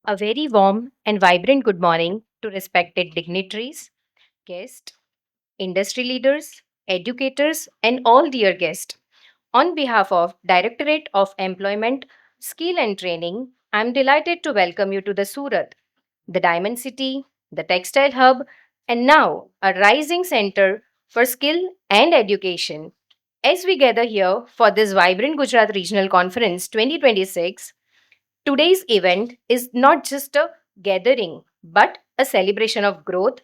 A very warm and vibrant good morning to respected dignitaries, guests, industry leaders, educators, and all dear guests. On behalf of Directorate of Employment, Skill and Training, I am delighted to welcome you to the Surat, the Diamond City, the Textile Hub, and now a rising center for skill and education. As we gather here for this vibrant Gujarat Regional Conference 2026, today's event is not just a gathering, but a celebration of growth,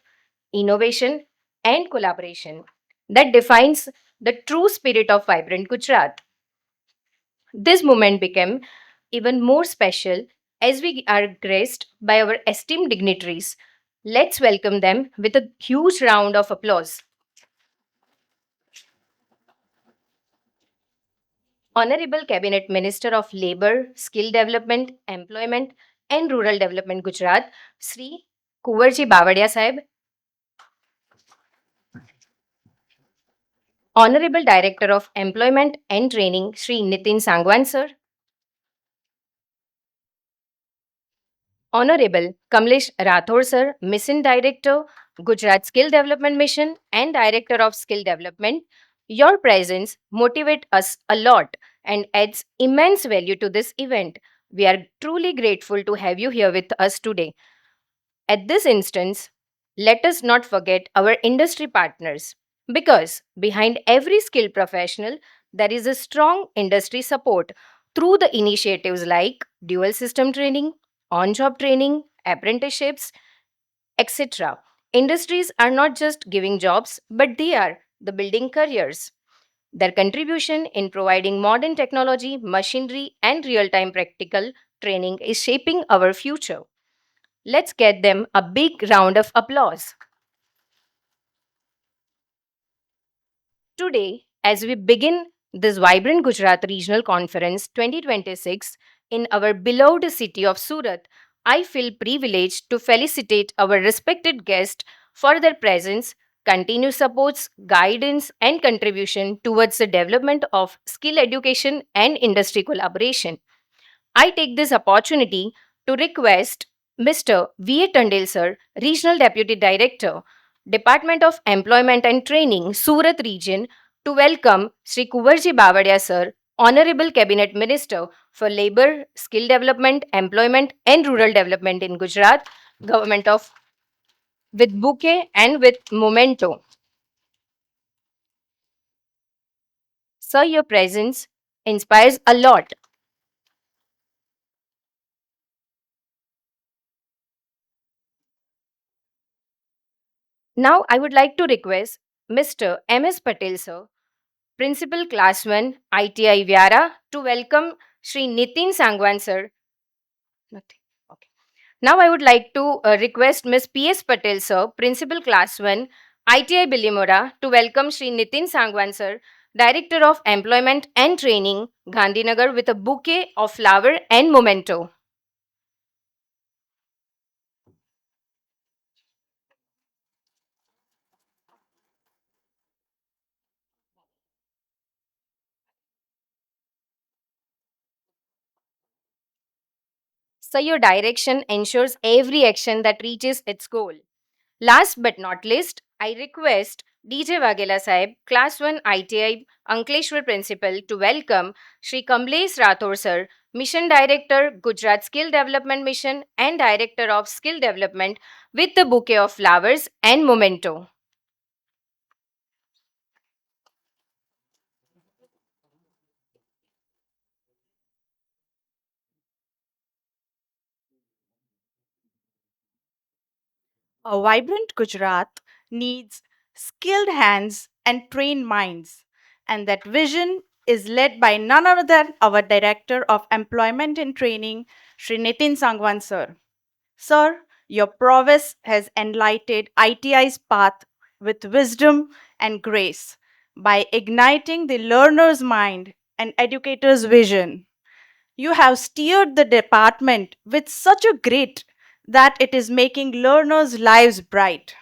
innovation, and collaboration that defines the true spirit of vibrant Gujarat. This moment became even more special as we are graced by our esteemed dignitaries. Let's welcome them with a huge round of applause. Honorable Cabinet Minister of Labour, Skill Development, Employment and Rural Development Gujarat, Sri Kuwarji Bavadia Sahib, Honorable Director of Employment and Training, Sri Nitin Sangwan Sir, Honorable Kamlesh Rathore Sir, Mission Director, Gujarat Skill Development Mission and Director of Skill Development, your presence motivates us a lot and adds immense value to this event. We are truly grateful to have you here with us today. At this instance, let us not forget our industry partners because behind every skilled professional, there is a strong industry support through the initiatives like dual system training, on job training, apprenticeships, etc. Industries are not just giving jobs, but they are the building careers. Their contribution in providing modern technology, machinery, and real time practical training is shaping our future. Let's get them a big round of applause. Today, as we begin this vibrant Gujarat Regional Conference 2026 in our beloved city of Surat, I feel privileged to felicitate our respected guests for their presence, continued supports, guidance, and contribution towards the development of skill education and industry collaboration. I take this opportunity to request Mr. V. A. Tandel sir, Regional Deputy Director, Department of Employment and Training, Surat Region, to welcome Sri Kuvarji Bavadia sir, Honorable Cabinet Minister for Labour, Skill Development, Employment and Rural Development in Gujarat, Government of with bouquet and with memento. Sir, your presence inspires a lot. Now I would like to request Mr. M.S. Patel sir, Principal Class 1 ITI Vyara to welcome Sri Nitin Sangwan sir. Nothing. Okay. Now I would like to request Ms. P.S. Patel sir, Principal Class 1 ITI Bilimora to welcome Sri Nitin Sangwan sir, Director of Employment and Training, Gandhinagar with a bouquet of flower and memento. So your direction ensures every action that reaches its goal. Last but not least, I request DJ Wagela Sahib, Class 1 ITI Ankleshwar Principal, to welcome Sri Kamlesh Rathore Sir, Mission Director, Gujarat Skill Development Mission and Director of Skill Development with the bouquet of flowers and memento. A vibrant Gujarat needs skilled hands and trained minds, and that vision is led by none other than our Director of Employment and Training, Sri Nitin Sangwan sir. Sir, your prowess has enlightened ITI's path with wisdom and grace by igniting the learner's mind and educator's vision. You have steered the department with such a grit that it is making learners' lives bright.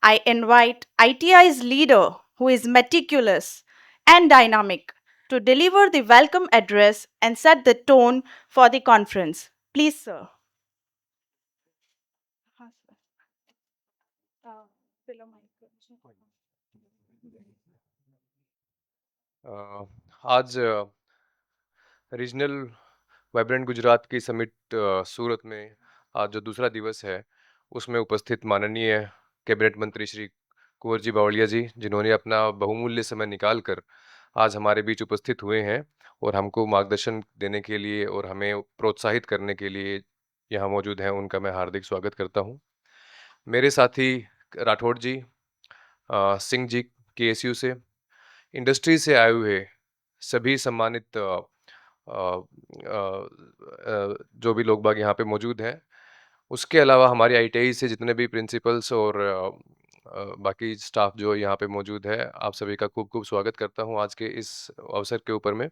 I invite ITI's leader, who is meticulous and dynamic, to deliver the welcome address and set the tone for the conference. Please, sir. अ, आज regional vibrant Gujarat की summit सूरत में आज जो दूसरा दिवस है उसमें उपस्थित माननीय कैबिनेट मंत्री श्री कुंवर जी बावलिया जी, जिन्होंने अपना बहुमूल्य समय निकाल कर आज हमारे बीच उपस्थित हुए हैं और हमको मार्गदर्शन देने के लिए और हमें प्रोत्साहित करने के लिए यहाँ मौजूद हैं, उनका मैं हार्दिक स्वागत करता हूँ। मेरे साथी राठौड़ जी, सिंह जी केएसयू से, इंडस्ट्री से आए हुए सभी सम्मानित जो भी लोग बाग यहाँ पे मौजूद हैं, उसके अलावा हमारी आईटीआई से जितने भी प्रिंसिपल्स और बाकी स्टाफ जो यहाँ पे मौजूद है, आप सभी का खूब खूब स्वागत करता हूँ आज के इस अवसर के ऊपर में।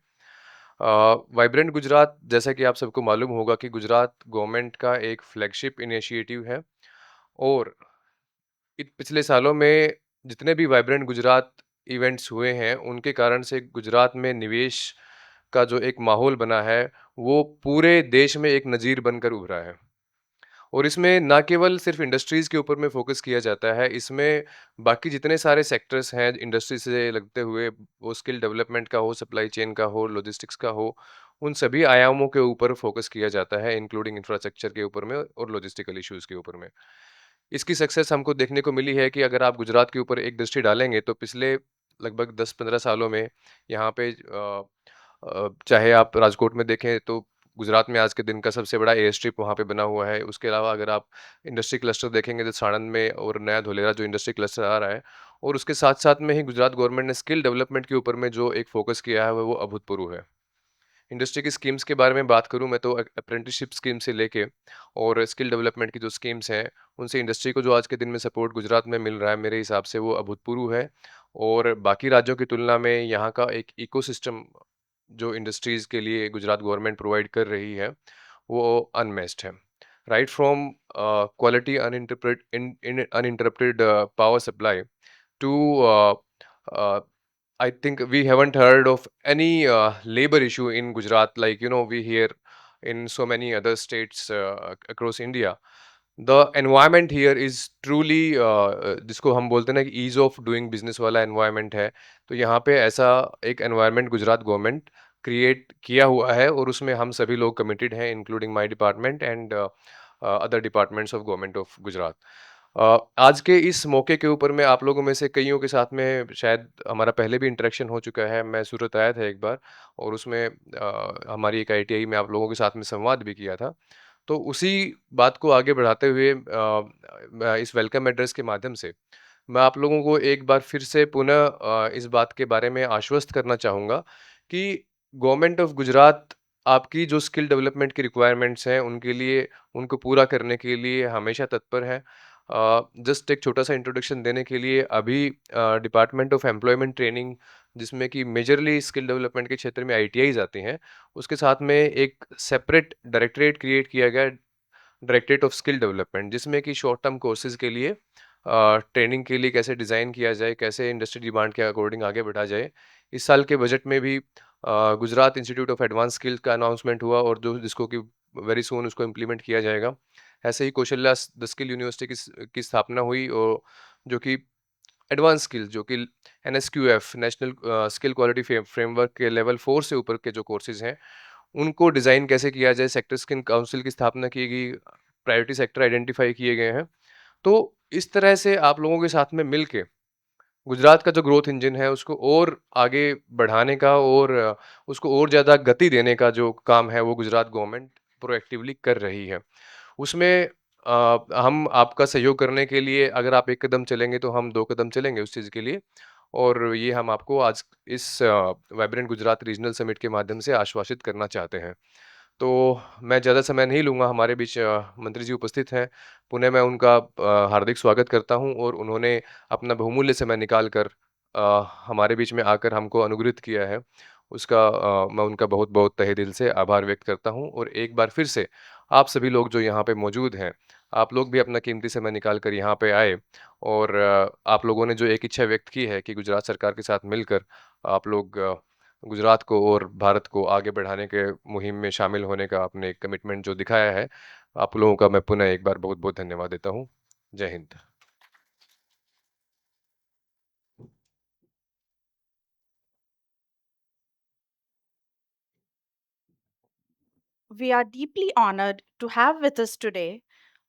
वाइब्रेंट गुजरात, जैसा कि आप सबको मालूम होगा कि गुजरात गवर्नमेंट का एक फ्लैगशिप इनिशिएटिव है और पिछले सालों में जितने भी वाइब्रेंट गुजरात इवेंट्स हुए हैं, उनके कारण से गुजरात में निवेश का जो एक माहौल बना है, वो पूरे देश में एक नज़ीर बनकर उभरा है। और इसमें ना केवल सिर्फ इंडस्ट्रीज़ के ऊपर में फ़ोकस किया जाता है, इसमें बाकी जितने सारे सेक्टर्स हैं इंडस्ट्री से लगते हुए, वो स्किल डेवलपमेंट का हो, सप्लाई चेन का हो, लॉजिस्टिक्स का हो, उन सभी आयामों के ऊपर फ़ोकस किया जाता है, इंक्लूडिंग इंफ्रास्ट्रक्चर के ऊपर में और लॉजिस्टिकल इश्यूज़ के ऊपर में। इसकी सक्सेस हमको देखने को मिली है कि अगर आप गुजरात के ऊपर एक दृष्टि डालेंगे तो पिछले लगभग 10-15 सालों में यहाँ पे चाहे आप राजकोट में देखें तो गुजरात में आज के दिन का सबसे बड़ा एयर स्ट्रिप वहाँ पे बना हुआ है। उसके अलावा अगर आप इंडस्ट्री क्लस्टर देखेंगे तो साणंद में और नया धोलेरा जो इंडस्ट्री क्लस्टर आ रहा है, और उसके साथ-साथ में ही गुजरात गवर्नमेंट ने स्किल डेवलपमेंट के ऊपर में जो एक फ़ोकस किया है वो अभूतपूर्व है। इंडस्ट्री की स्कीम्स के बारे में बात करूँ मैं तो अप्रेंटिसशिप स्कीम से लेके और स्किल डेवलपमेंट की जो स्कीम्स हैं, उनसे इंडस्ट्री को जो आज के दिन में सपोर्ट गुजरात में मिल रहा है, मेरे हिसाब से वो अभूतपूर्व है। और बाकी राज्यों की तुलना में यहाँ का एक इकोसिस्टम जो इंडस्ट्रीज़ के लिए गुजरात गवर्नमेंट प्रोवाइड कर रही है, वो अनमैच्ड है। Right from quality uninterrupted power supply to uh, I think we haven't heard of any labor issue in Gujarat, like we hear in so many other states across India. The environment here is truly जिसको हम बोलते हैं ना कि ease of doing business वाला environment है, तो यहाँ पे ऐसा एक एनवायरनमेंट गुजरात गवर्नमेंट क्रिएट किया हुआ है और उसमें हम सभी लोग कमिटेड हैं, including my department and other departments of government of Gujarat. आज के इस मौके के ऊपर में आप लोगों में से कइयों के साथ में शायद हमारा पहले भी इंटरेक्शन हो चुका है। मैं सूरत आया था एक बार और उसमें हमारी एक आईटीआई में आप लोगों के साथ में संवाद भी किया था। तो उसी बात को आगे बढ़ाते हुए इस वेलकम एड्रेस के माध्यम से मैं आप लोगों को एक बार फिर से पुनः इस बात के बारे में आश्वस्त करना चाहूँगा कि गवर्नमेंट ऑफ गुजरात आपकी जो स्किल डेवलपमेंट की रिक्वायरमेंट्स हैं, उनके लिए उनको पूरा करने के लिए हमेशा तत्पर है। जस्ट एक छोटा-सा इंट्रोडक्शन देने के लिए अभी डिपार्टमेंट ऑफ एम्प्लॉयमेंट ट्रेनिंग, जिसमें कि मेजरली स्किल डेवलपमेंट के क्षेत्र में आईटीआईज़ आती हैं, उसके साथ में एक सेपरेट डायरेक्टरेट क्रिएट किया गया है, डायरेक्टरेट ऑफ स्किल डेवलपमेंट, जिसमें कि शॉर्ट टर्म कोर्सेज़ के लिए ट्रेनिंग के लिए कैसे डिज़ाइन किया जाए, कैसे इंडस्ट्री डिमांड के अकॉर्डिंग आगे बढ़ा जाए। इस साल के बजट में भी Gujarat institute of advance skills का अनाउंसमेंट हुआ और जो जिसको कि वेरी सून उसको इम्प्लीमेंट किया जाएगा। ऐसे ही कौशल्या द स्किल यूनिवर्सिटी की स्थापना हुई और जो कि एडवांस स्किल्स, जो कि NSQF national skill quality framework के लेवल 4 से ऊपर के जो कोर्सेज़ हैं, उनको डिज़ाइन कैसे किया जाए, सेक्टर स्किल काउंसिल की स्थापना की गई, प्रायोरिटी सेक्टर आइडेंटिफ़ाई किए गए हैं। तो इस तरह से आप लोगों के साथ में मिलके गुजरात का जो ग्रोथ इंजन है उसको और आगे बढ़ाने का और उसको और ज़्यादा गति देने का जो काम है वो गुजरात गवर्नमेंट प्रोएक्टिवली कर रही है। उसमें हम आपका सहयोग करने के लिए अगर आप एक कदम चलेंगे तो हम 2 कदम चलेंगे उस चीज़ के लिए, और ये हम आपको आज इस वाइब्रेंट गुजरात रीजनल समिट के माध्यम से आश्वासित करना चाहते हैं। तो मैं ज़्यादा समय नहीं लूँगा, हमारे बीच मंत्री जी उपस्थित हैं। पुनः मैं उनका हार्दिक स्वागत करता हूँ और उन्होंने अपना बहुमूल्य समय निकाल कर हमारे बीच में आकर हमको अनुग्रहित किया है। उसका मैं उनका बहुत-बहुत तहे दिल से आभार व्यक्त करता हूँ और एक बार फिर से आप सभी लोग जो यहाँ पे मौजूद हैं, आप लोग भी अपना कीमती समय निकाल कर यहाँ पे आए और आप लोगों ने जो एक इच्छा व्यक्त की है कि गुजरात सरकार के साथ मिलकर आप लोग गुजरात को और भारत को आगे बढ़ाने के मुहिम में शामिल होने का आपने एक कमिटमेंट जो दिखाया है, आप लोगों का मैं पुनः एक बार बहुत-बहुत धन्यवाद देता हूँ। जय Hind. We are deeply honored to have with us today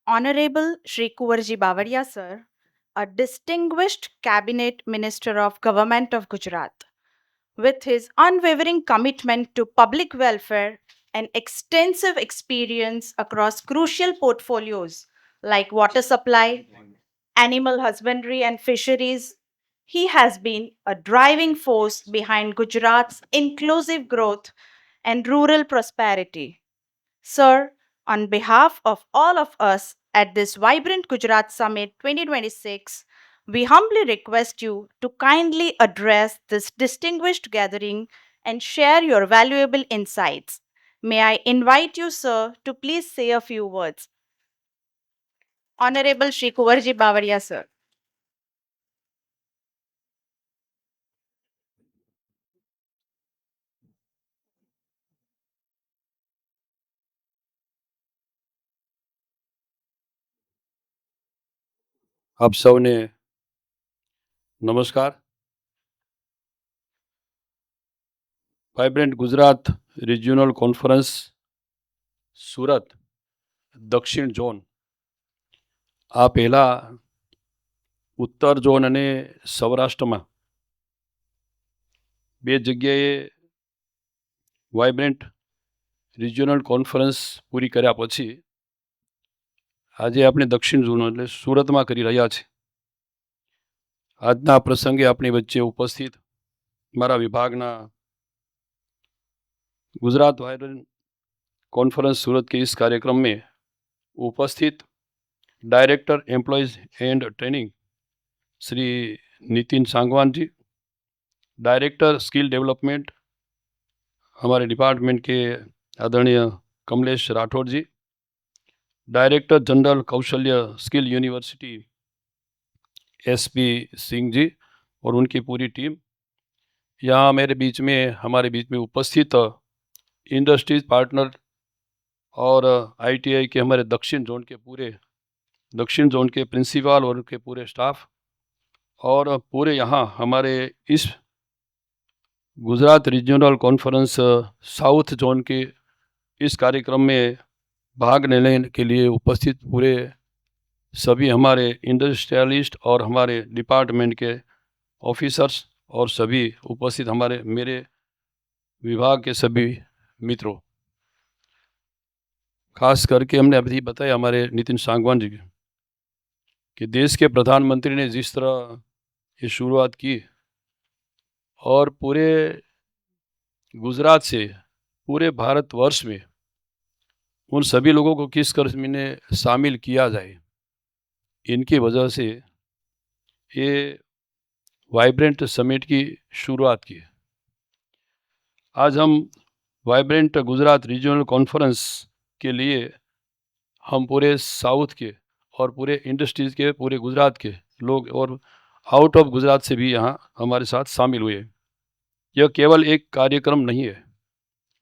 Honorable Shri Kuwarji Bawaria sir, a distinguished cabinet minister of Government of Gujarat. With his unwavering commitment to public welfare and extensive experience across crucial portfolios like water supply, animal husbandry, and fisheries, he has been a driving force behind Gujarat's inclusive growth and rural prosperity. Sir, on behalf of all of us at this Vibrant Gujarat Summit 2026, we humbly request you to kindly address this distinguished gathering and share your valuable insights. May I invite you, sir, to please say a few words. Honorable Shri Kuwarji Bawaria, sir. આપ સૌને નમસ્કાર. Vibrant Gujarat regional conference Surat દક્ષિણ zone આ પહેલા ઉત્તર zone અને સૌરાષ્ટ્રમાં બે જગ્યાએ વાઇબ્રન્ટ રિજિયોનલ કોન્ફરન્સ પૂરી કર્યા પછી આજે આપણે દક્ષિણ ઝોન એટલે સુરતમાં કરી રહ્યા છે. આજના પ્રસંગે આપણી વચ્ચે ઉપસ્થિત મારા વિભાગના गुजरात वाइब्रेंट कॉन्फ्रेंस सूरत के इस कार्यक्रम में उपस्थित director employees and training Shri Nitin Sangwan ji, director skill development हमारे डिपार्टमेंट के आदरणीय Kamlesh Rathore ji, director general Kaushalya skill university SP Singh ji और उनकी पूरी टीम, यहाँ हमारे बीच में उपस्थित इंडस्ट्रीज पार्टनर और आईटीआई के हमारे दक्षिण जोन के प्रिंसिपल और उनके पूरे स्टाफ और पूरे यहाँ हमारे इस Gujarat regional conference south zone के इस कार्यक्रम में भाग लेने के लिए उपस्थित पूरे सभी हमारे इंडस्ट्रियलिस्ट और हमारे डिपार्टमेंट के ऑफिसर्स और सभी उपस्थित मेरे विभाग के सभी मित्रों, खास करके हमने अभी बताया हमारे नितिन सांगवान जी कि देश के प्रधानमंत्री ने जिस तरह ये शुरुआत की और पूरे गुजरात से पूरे भारतवर्ष में उन सभी लोगों को किस कर्ज में शामिल किया जाए, इनकी वजह से ये वाइब्रेंट समिट की शुरुआत की. आज हम वाइब्रेंट गुजरात रीजनल कॉन्फ्रेंस के लिए हम पूरे साउथ के और पूरे इंडस्ट्रीज़ के पूरे गुजरात के लोग और आउट ऑफ गुजरात से भी यहाँ हमारे साथ शामिल हुए. यह केवल एक कार्यक्रम नहीं है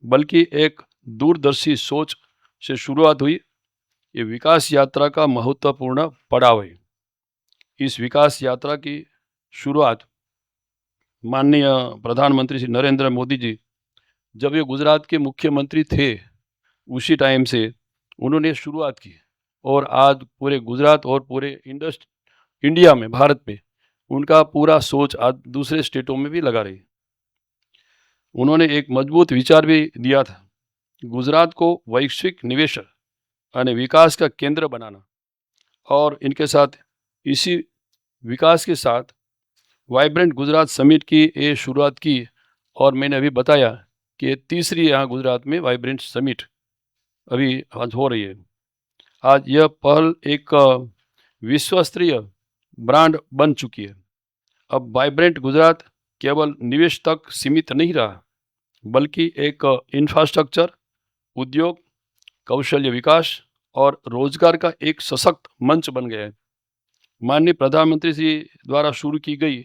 बल्कि एक दूरदर्शी सोच से शुरुआत हुई. ये विकास यात्रा का महत्वपूर्ण पड़ाव है. इस विकास यात्रा की शुरुआत माननीय प्रधानमंत्री श्री नरेंद्र मोदी जी जब ये गुजरात के मुख्यमंत्री थे उसी टाइम से उन्होंने शुरुआत की और आज पूरे गुजरात और पूरे इंडिया में भारत में उनका पूरा सोच आज दूसरे स्टेटों में भी लगा रही. उन्होंने एक मजबूत विचार भी दिया था, गुजरात को वैश्विक निवेशक और विकास का केंद्र बनाना, और इनके साथ इसी विकास के साथ वाइब्रेंट गुजरात समिट की ये शुरुआत की. और मैंने अभी बताया कि तीसरी यहाँ गुजरात में वाइब्रेंट समिट अभी आज हो रही है. आज यह पहल एक विश्वस्तरीय ब्रांड बन चुकी है. अब वाइब्रेंट गुजरात केवल निवेश तक सीमित नहीं रहा बल्कि एक इंफ्रास्ट्रक्चर, उद्योग, कौशल्य विकास और रोजगार का एक सशक्त मंच बन गया है. माननीय प्रधानमंत्री जी द्वारा शुरू की गई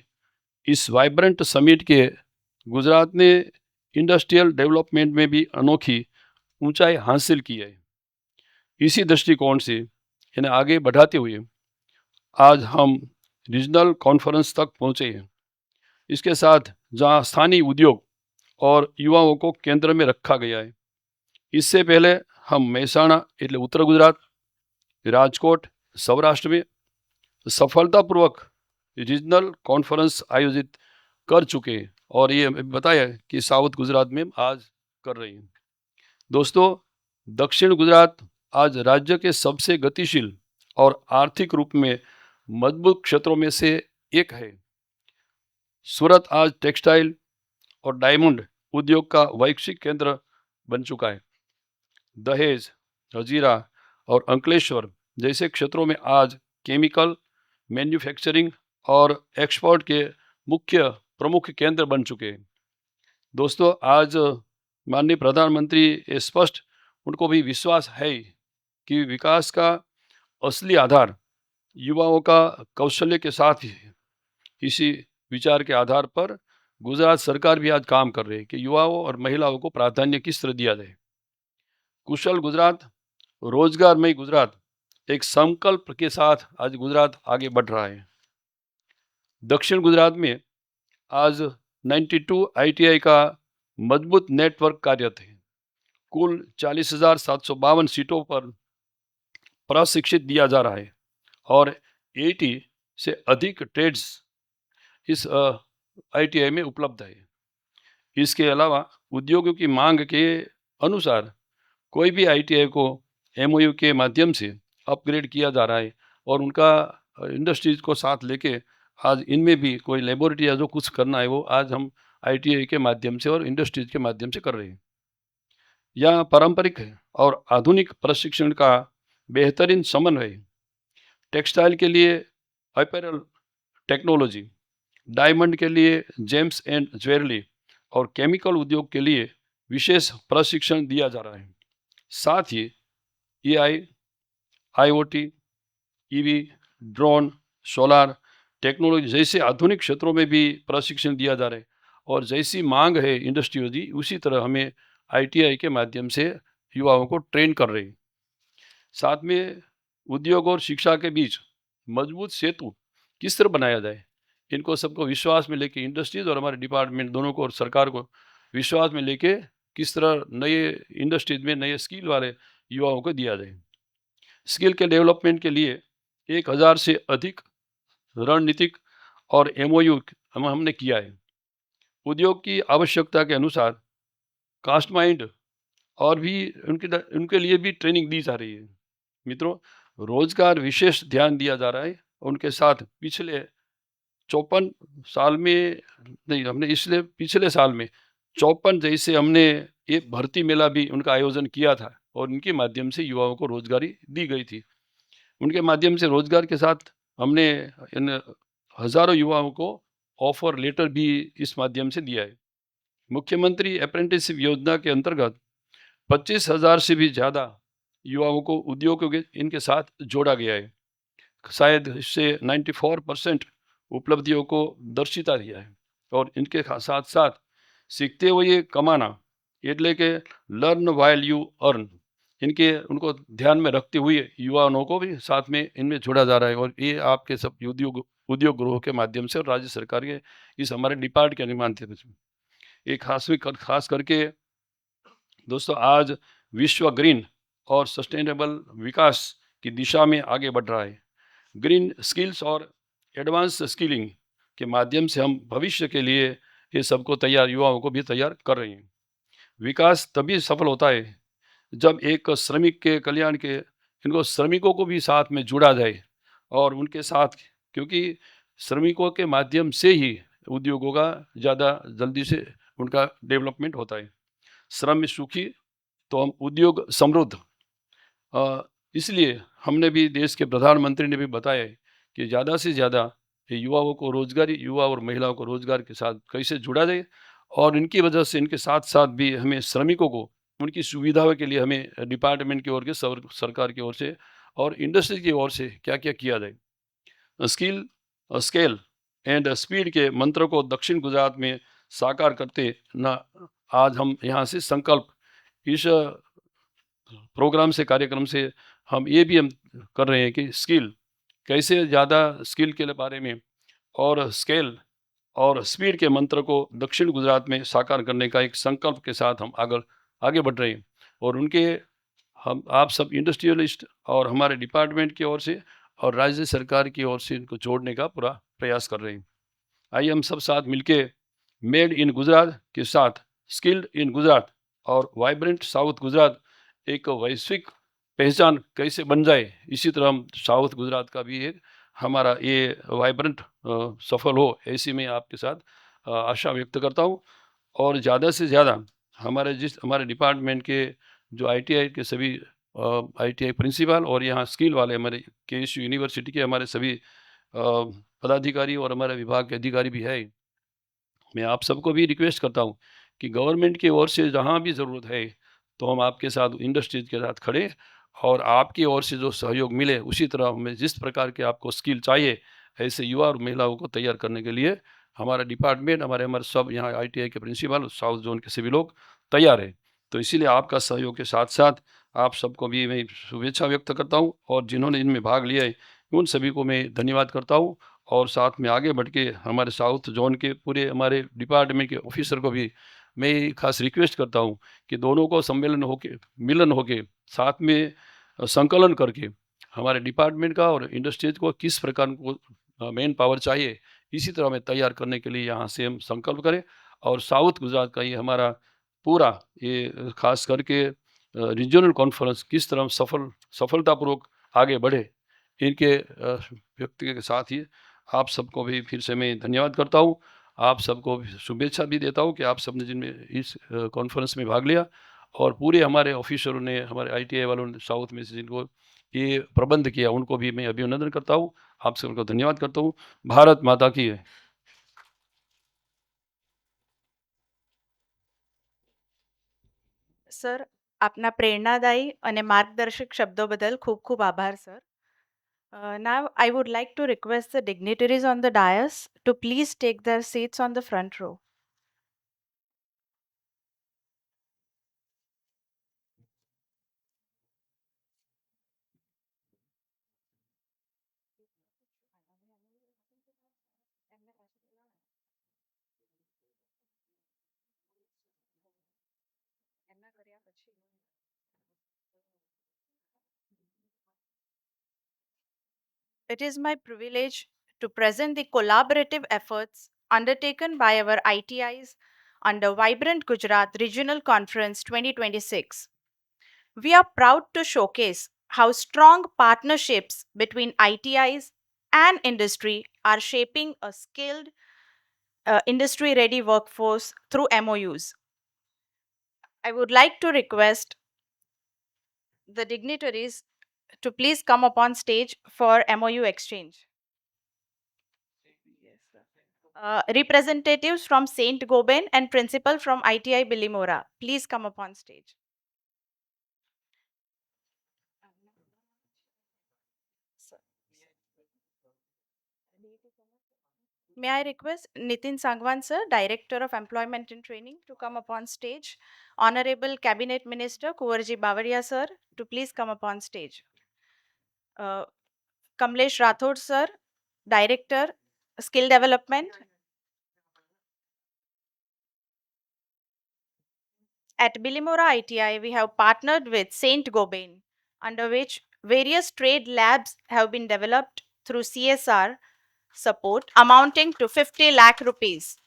इस वाइब्रेंट समिट के गुजरात ने इंडस्ट्रियल डेवलपमेंट में भी अनोखी ऊंचाई हासिल की है. इसी दृष्टिकोण से इन्हें आगे बढ़ाते हुए आज हम रीजनल कॉन्फ्रेंस तक पहुंचे हैं. इसके साथ जहां स्थानीय उद्योग और युवाओं को केंद्र में रखा गया है. इससे पहले हम મહેસાણા એટલે ઉત્તર ગુજરાત, રાજકોટ સૌરાષ્ટ્ર में सफलतापूर्वक रीजनल कॉन्फ्रेंस आयोजित कर चुके हैं और ये हमें बताया कि साउथ गुजरात में आज कर रही हैं। दोस्तों, दक्षिण गुजरात आज राज्य के सबसे गतिशील और आर्थिक रूप में मजबूत क्षेत्रों में से एक है। सूरत आज टेक्सटाइल और डायमंड उद्योग का वैश्विक केंद्र बन चुका है। दहेज, हजीरा और अंकलेश्वर जैसे क्षेत्रों में आज केमिकल, मैन्युफैक्चरिंग और एक्सपोर्ट के मुख्य प्रमुख केंद्र बन चुके हैं। दोस्तों, आज माननीय प्रधानमंत्री ये स्पष्ट उनको भी विश्वास है कि विकास का असली आधार युवाओं का कौशल्य के साथ ही है। इसी विचार के आधार पर गुजरात सरकार भी आज काम कर रही है कि युवाओं और महिलाओं को प्राधान्य किस तरह दिया जाए। कुशल गुजरात, रोजगारमय गुजरात एक संकल्प के साथ आज गुजरात आगे बढ़ रहा है। दक्षिण गुजरात में आज 92 आईटीआई का मजबूत नेटवर्क कार्यरत है। कुल 40,752 सीटों पर प्रशिक्षित दिया जा रहा है और 80 से अधिक ट्रेड्स इस आईटीआई में उपलब्ध है। इसके अलावा उद्योगों की मांग के अनुसार कोई भी आईटीआई को एमओयू के माध्यम से अपग्रेड किया जा रहा है और उनका इंडस्ट्रीज को साथ लेके आज इनमें भी कोई लेबोरेटरी या जो कुछ करना है वो आज हम आईटीआई के माध्यम से और इंडस्ट्रीज के माध्यम से कर रहे हैं। यहाँ पारंपरिक और आधुनिक प्रशिक्षण का बेहतरीन समन्वय, टेक्सटाइल के लिए अपैरल टेक्नोलॉजी, डायमंड के लिए जेम्स एंड ज्वेलरी और केमिकल उद्योग के लिए विशेष प्रशिक्षण दिया जा रहा है। साथ ही AI, IoT, EV, drone, solar technology जैसे आधुनिक क्षेत्रों में भी प्रशिक्षण दिया जा रहा है और जैसी मांग है इंडस्ट्री की उसी तरह हमें आईटीआई के माध्यम से युवाओं को ट्रेन कर रहे हैं। साथ में उद्योग और शिक्षा के बीच मजबूत सेतु किस तरह बनाया जाए, इनको सबको विश्वास में लेके इंडस्ट्रीज और हमारे डिपार्टमेंट दोनों को और सरकार को विश्वास में लेके किस तरह नए इंडस्ट्रीज में नए स्किल वाले युवाओं को दिया जाए। स्किल के डेवलपमेंट के लिए 1000 से अधिक रणनीतिक और एमओयू हमने किया है। उद्योग की आवश्यकता के अनुसार कास्ट माइंड और भी उनके लिए भी ट्रेनिंग दी जा रही है। मित्रों, रोजगार विशेष ध्यान दिया जा रहा है। उनके साथ पिछले 54 साल में नहीं, हमने इसलिए पिछले साल में 54 जैसे हमने एक भर्ती मेला भी उनका आयोजन किया था और इनके माध्यम से युवाओं को रोजगारी दी गई थी। उनके माध्यम से रोजगार के साथ हमने इन हजारों युवाओं को ऑफर लेटर भी इस माध्यम से दिया है। मुख्यमंत्री अप्रेंटिसशिप योजना के अंतर्गत 25,000 से भी ज़्यादा युवाओं को उद्योगों के इनके साथ जोड़ा गया है। शायद इससे 94% उपलब्धियों को दर्शिता दिया है और इनके साथ साथ सीखते हुए कमाना એટલે કે लर्न वाइल यू अर्न, इनके उनको ध्यान में रखते हुए युवाओं को भी साथ में इनमें जोड़ा जा रहा है और ये आपके सब उद्योग गृहों के माध्यम से और राज्य सरकार के इस हमारे डिपार्ट के निर्माण थे। एक खास करके दोस्तों, आज विश्व ग्रीन और सस्टेनेबल विकास की दिशा में आगे बढ़ रहा है। ग्रीन स्किल्स और एडवांस स्किलिंग के माध्यम से हम भविष्य के लिए ये सबको तैयार युवाओं को भी तैयार कर रहे हैं। विकास तभी सफल होता है जब एक श्रमिक के कल्याण के इनको श्रमिकों को भी साथ में जुड़ा जाए और उनके साथ, क्योंकि श्रमिकों के माध्यम से ही उद्योगों का ज़्यादा जल्दी से उनका डेवलपमेंट होता है। श्रम में सुखी तो हम उद्योग समृद्ध। इसलिए हमने भी देश के प्रधानमंत्री ने भी बताया है कि ज़्यादा से ज़्यादा युवाओं को रोजगारी, युवा और महिलाओं को रोजगार के साथ कैसे जुड़ा जाए और इनकी वजह से इनके साथ साथ भी हमें श्रमिकों को उनकी सुविधाओं के लिए हमें डिपार्टमेंट की ओर के सरकार की ओर से और इंडस्ट्री की ओर से क्या क्या किया जाए। स्किल, स्केल एंड स्पीड के मंत्र को दक्षिण गुजरात में साकार करते न आज हम यहाँ से संकल्प इस प्रोग्राम से, कार्यक्रम से हम ये भी हम कर रहे हैं कि स्किल कैसे ज़्यादा स्किल के बारे में और स्केल और स्पीड के मंत्र को दक्षिण गुजरात में साकार करने का एक संकल्प के साथ हम आगे बढ़ रहे हैं और उनके हम आप सब इंडस्ट्रियलिस्ट और हमारे डिपार्टमेंट की ओर से और राज्य सरकार की ओर से इनको जोड़ने का पूरा प्रयास कर रहे हैं। आइए हम सब साथ मिलके मेड इन गुजरात के साथ स्किल्ड इन गुजरात और वाइब्रेंट साउथ गुजरात एक वैश्विक पहचान कैसे बन जाए, इसी तरह हम साउथ गुजरात का भी एक हमारा ये वाइब्रेंट सफल हो, ऐसी मैं आपके साथ आशा व्यक्त करता हूँ। और ज़्यादा से ज़्यादा हमारे डिपार्टमेंट के जो आईटीआई के सभी आईटीआई प्रिंसिपल और यहाँ स्किल वाले हमारे केएसयू यूनिवर्सिटी के हमारे सभी पदाधिकारी और हमारे विभाग के अधिकारी भी है, मैं आप सबको भी रिक्वेस्ट करता हूँ कि गवर्नमेंट की ओर से जहाँ भी ज़रूरत है तो हम आपके साथ इंडस्ट्रीज के साथ खड़े, और आपकी ओर से जो सहयोग मिले उसी तरह हमें जिस प्रकार के आपको स्किल चाहिए ऐसे युवा और महिलाओं को तैयार करने के लिए हमारा डिपार्टमेंट हमारे हमारे सब यहाँ आईटीआई के प्रिंसिपल साउथ जोन के सभी लोग तैयार है। तो इसीलिए आपका सहयोग के साथ साथ आप सबको भी मैं शुभेच्छा व्यक्त करता हूँ, और जिन्होंने इनमें भाग लिया है उन सभी को मैं धन्यवाद करता हूँ। और साथ में आगे बढ़ के हमारे साउथ जोन के पूरे हमारे डिपार्टमेंट के ऑफिसर को भी मैं खास रिक्वेस्ट करता हूँ कि दोनों को सम्मेलन होके मिलन होके साथ में संकलन करके हमारे डिपार्टमेंट का और इंडस्ट्रीज को किस प्रकार को मेन पावर चाहिए इसी तरह में तैयार करने के लिए यहाँ से हम संकल्प करें। और साउथ गुजरात का ये हमारा पूरा ये खास करके रीजनल कॉन्फ्रेंस किस तरह सफलतापूर्वक आगे बढ़े, इनके व्यक्ति के साथ ही आप सबको भी फिर से मैं धन्यवाद करता हूँ। आप सबको भी शुभेच्छा भी देता हूँ कि आप सबने जिनमें इस कॉन्फ्रेंस में भाग लिया, और पूरे हमारे ऑफिसरों ने हमारे आईटीआई वालों ने साउथ में से जिनको ये प्रबंध किया उनको भी मैं अभिनंदन करता हूँ। आप सबको धन्यवाद करता हूँ। भारत माता की है। સર, આપના પ્રેરણાદાયી અને માર્ગદર્શક શબ્દો બદલ ખૂબ ખૂબ આભાર sir. Now I would like to request the dignitaries on the dais to please take their seats on the front row. It is my privilege to present the collaborative efforts undertaken by our ITIs under Vibrant Gujarat Regional Conference 2026. We are proud to showcase how strong partnerships between ITIs and industry are shaping a skilled, industry ready workforce through MOUs. I would like to request the dignitaries to please come upon stage for MOU exchange. Representatives from Saint Gobain and principal from ITI Bilimora, please come upon stage. May I request Nitin Sangwan sir, Director of Employment and Training, to come upon stage. Honorable Cabinet Minister Kuwarji Bavaria sir, to please come upon stage. Uh, Kamlesh Rathod sir, Director, Skill Development. At Bilimora ITI, we have partnered with Saint Gobain, under which various trade labs have been developed through CSR support amounting to 50 lakh rupees.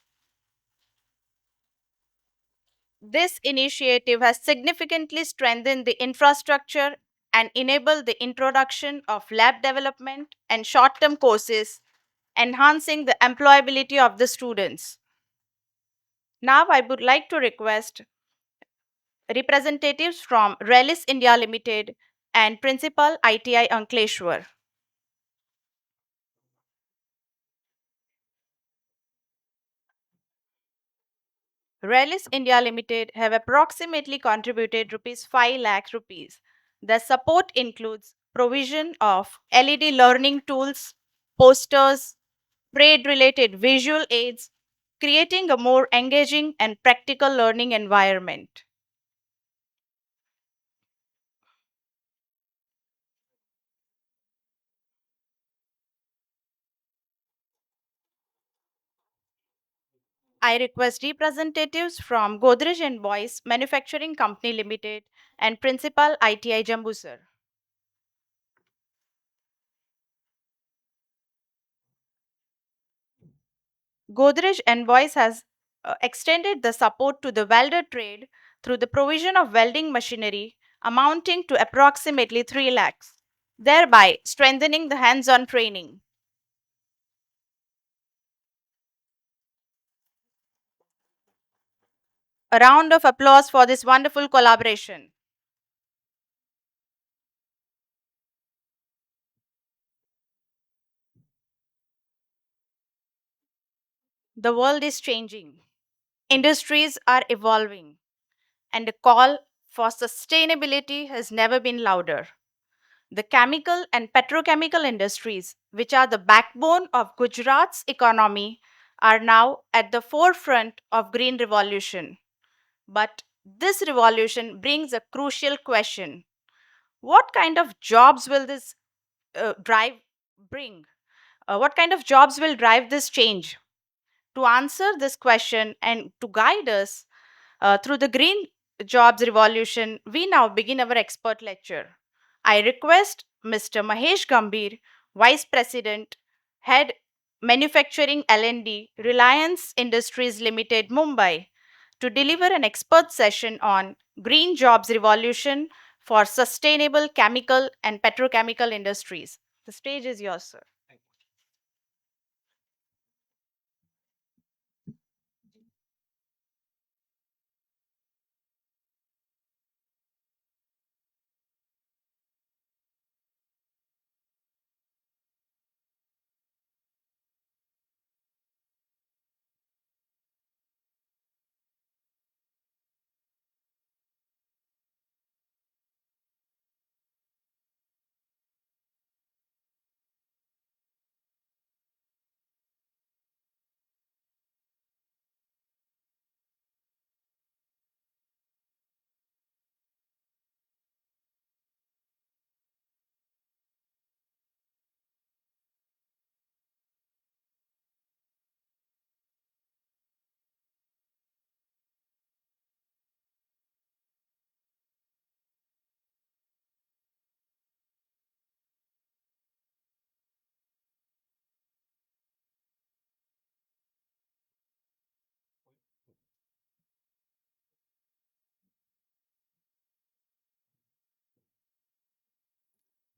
This initiative has significantly strengthened the infrastructure and enabled the introduction of lab development and short term courses, enhancing the employability of the students. Now, I would like to request representatives from Relis India Limited and Principal ITI Ankleshwar. Relis India Limited have approximately contributed rupees 5 lakh rupees. The support includes provision of LED learning tools, posters, trade related visual aids, creating a more engaging and practical learning environment. I request representatives from Godrej and Boyce Manufacturing Company Limited and Principal ITI Jambu sir. Godrej and Boyce has extended the support to the welder trade through the provision of welding machinery amounting to approximately 3 lakhs, thereby strengthening the hands-on training. A round of applause for this wonderful collaboration. The world is changing. Industries are evolving, and the call for sustainability has never been louder. The chemical and petrochemical industries, which are the backbone of Gujarat's economy, are now at the forefront of green revolution. But this revolution brings a crucial question. What kind of jobs will this drive bring? What kind of jobs will drive this change? To answer this question and to guide us through the green jobs revolution, we now begin our expert lecture. I request Mr. Mahesh Gambhir, Vice President, Head Manufacturing L&D, Reliance Industries Limited, Mumbai, to deliver an expert session on green jobs revolution for sustainable chemical and petrochemical industries. The stage is yours, sir.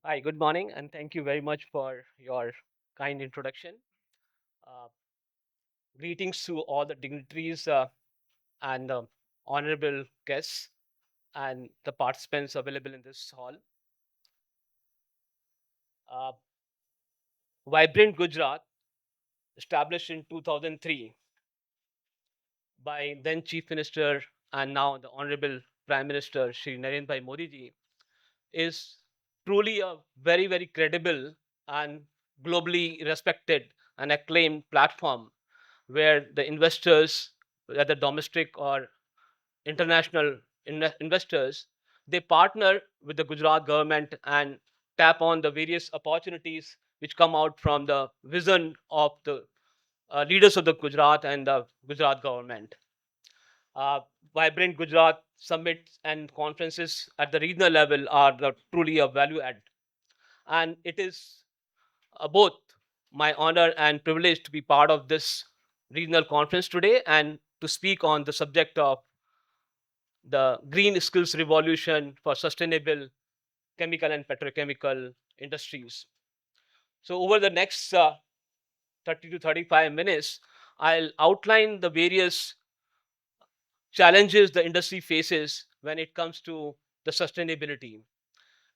Hi, good morning, and thank you very much for your kind introduction. Uh, Greetings to all the dignitaries and honorable guests and the participants available in this hall. Uh, Vibrant Gujarat, established in 2003 by then Chief Minister and now the Honorable Prime Minister Shri Narendra Bhai Modi ji, is truly a very, very credible and globally respected and acclaimed platform where the investors, whether domestic or international investors, they partner with the Gujarat government and tap on the various opportunities which come out from the vision of the leaders of the Gujarat and the Gujarat government. Uh, Vibrant Gujarat summits and conferences at the regional level are truly a value add. And it is both my honor and privilege to be part of this regional conference today and to speak on the subject of the green skills revolution for sustainable chemical and petrochemical industries. So, over the next 30 to 35 minutes, I'll outline the various challenges the industry faces when it comes to the sustainability.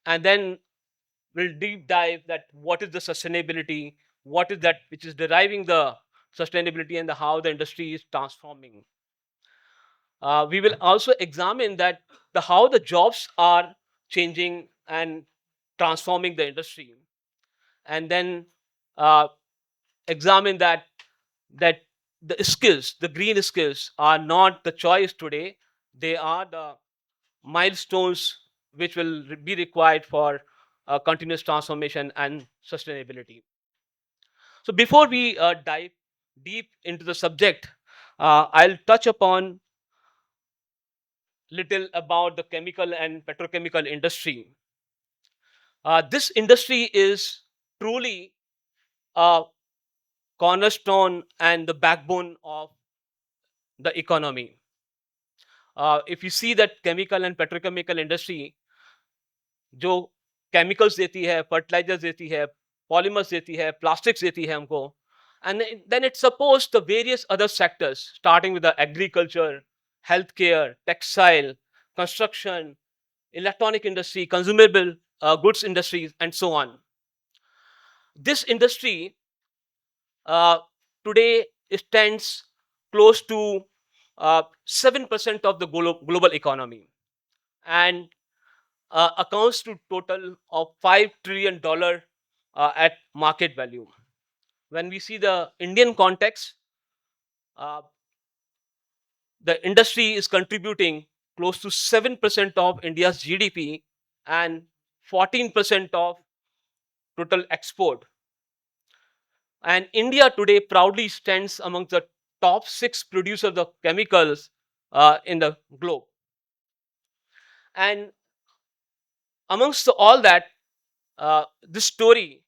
And then we'll deep dive that what is the sustainability, what is that which is deriving the sustainability and how the industry is transforming. We will also examine that how the jobs are changing and transforming the industry, and then uh, examine that the skills, the green skills, are not the choice today; they are the milestones which will be required for continuous transformation and sustainability. So before we dive deep into the subject, I'll touch upon little about the chemical and petrochemical industry. This industry is truly a cornerstone and the backbone of the economy. If you see that chemical and petrochemical industry जो chemicals देती है, fertilizers देती है, polymers देती है, plastics देती है हमको, and then it supports the various other sectors, starting with the agriculture, healthcare, textile, construction, electronic industry, consumable goods industries, and so on. This industry uh, today stands close to 7% of the global economy and accounts to total of $5 trillion at market value. When we see the Indian context, uh, the industry is contributing close to 7% of India's GDP and 14% of total export. And India today proudly stands among the top 6 producers of chemicals in the globe. And amongst all that, this story,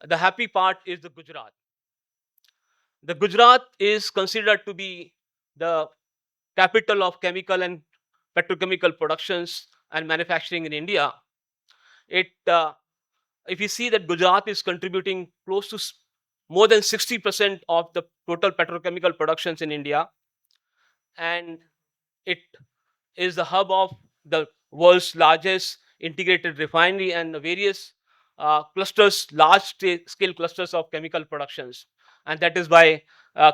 the happy part is the Gujarat. The Gujarat is considered to be the capital of chemical and petrochemical productions and manufacturing in India. It, if you see that Gujarat is contributing close to more than 60% of the total petrochemical productions in India, and it is the hub of the world's largest integrated refinery and the various clusters, large scale clusters of chemical productions. And that is by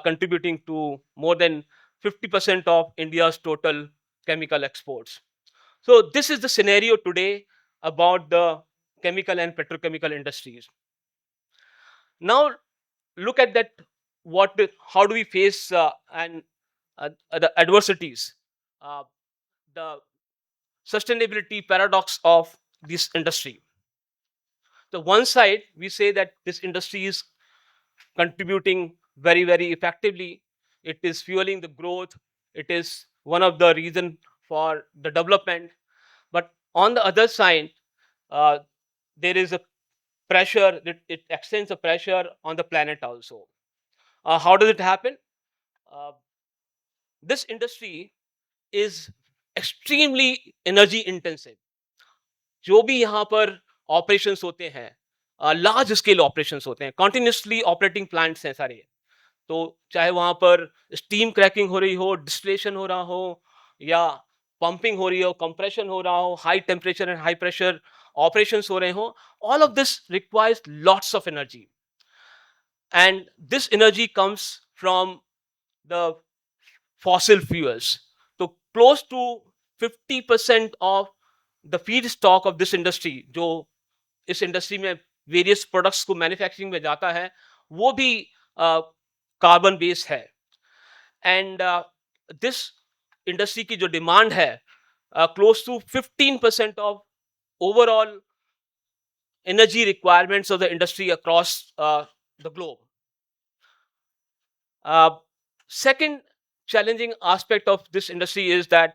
contributing to more than 50% of India's total chemical exports. So, this is the scenario today about the chemical and petrochemical industries. Now, look at that. How do we face the adversities? Uh, the sustainability paradox of this industry. The one side, we say that this industry is contributing very, very effectively. It is fueling the growth. It is one of the reason for the development. But on the other side, uh, there is a pressure that it extends a pressure on the planet also. How does it happen? Uh, this industry is extremely energy intensive. जो भी यहाँ पर operations होते हैं, large scale operations होते हैं, continuously operating plants हैं सारे। तो चाहे वहाँ पर स्टीम क्रैकिंग हो रही हो, डिस्टिलेशन हो रहा हो या पंपिंग हो रही हो, कंप्रेशन हो रहा हो, high temperature and high pressure operations हो रहे हो, all of this requires lots of energy. And this energy comes from the fossil fuels. So close to 50% of the feedstock of this industry, जो इस industry में various products को manufacturing में जाता है, वो भी कार्बन बेस्ड है। एंड दिस इंडस्ट्री की जो डिमांड है, close to 15% of overall energy requirements of the industry across the globe. Second challenging aspect of this industry is that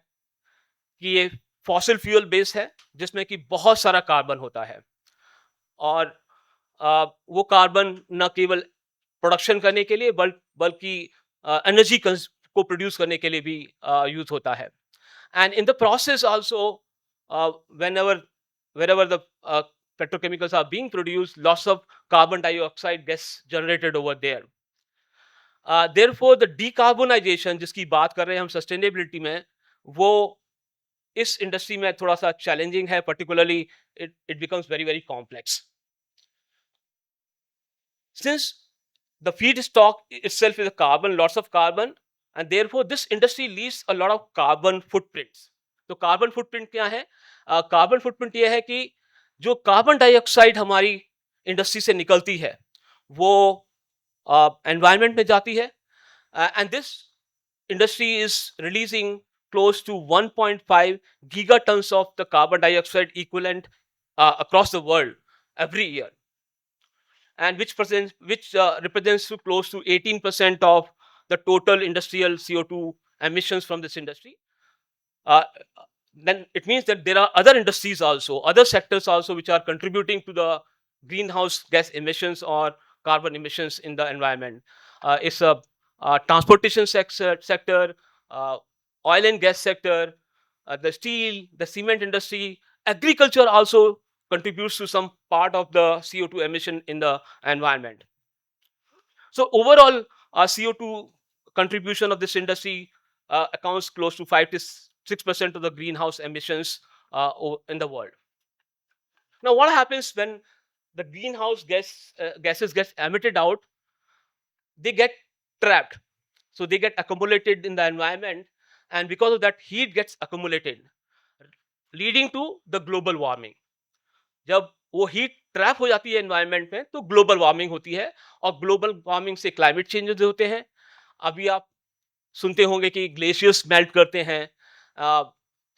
कि ये फॉसिल फ्यूल बेस है जिसमें कि बहुत सारा कार्बन होता है और वो कार्बन न केवल प्रोडक्शन करने के लिए बल्कि एनर्जी को प्रोड्यूस करने के लिए भी यूज होता है and in the process also wherever the petrochemicals are being produced, lots of carbon dioxide gets generated over there. Therefore the decarbonization जिसकी बात कर रहे हैं हम सस्टेनेबिलिटी में, वो इस इंडस्ट्री में थोड़ा सा चैलेंजिंग है, particularly it becomes very very complex. Since the feedstock itself is a carbon, lots of carbon, and therefore this industry leaves a lot of carbon footprints. तो कार्बन फुटप्रिंट क्या है? कार्बन फुटप्रिंट ये है कि जो carbon dioxide हमारी industry से निकलती है वो एनवायरनमेंट में जाती है and this industry is releasing close to 1.5 gigatons of the carbon dioxide equivalent across the world every year, and which represents close to 18% of the total industrial CO2 emissions from this industry, uh, then it means that there are other industries also, other sectors also, which are contributing to the greenhouse gas emissions or carbon emissions in the environment. It's a transportation sector, uh, oil and gas sector, the steel, the cement industry, agriculture also contributes to some part of the CO2 emission in the environment. So overall, CO2 contribution of this industry accounts close to 5 to 6% of the greenhouse emissions in the world. Now, what happens when the greenhouse gases get emitted out? They get trapped, so they get accumulated in the environment, and because of that, heat gets accumulated, leading to the global warming. जब वो heat trap हो जाती है environment में तो global warming होती है, और ग्लोबल वार्मिंग से क्लाइमेट चेंजेस होते हैं. अभी आप सुनते होंगे कि ग्लेशियर्स मेल्ट करते हैं,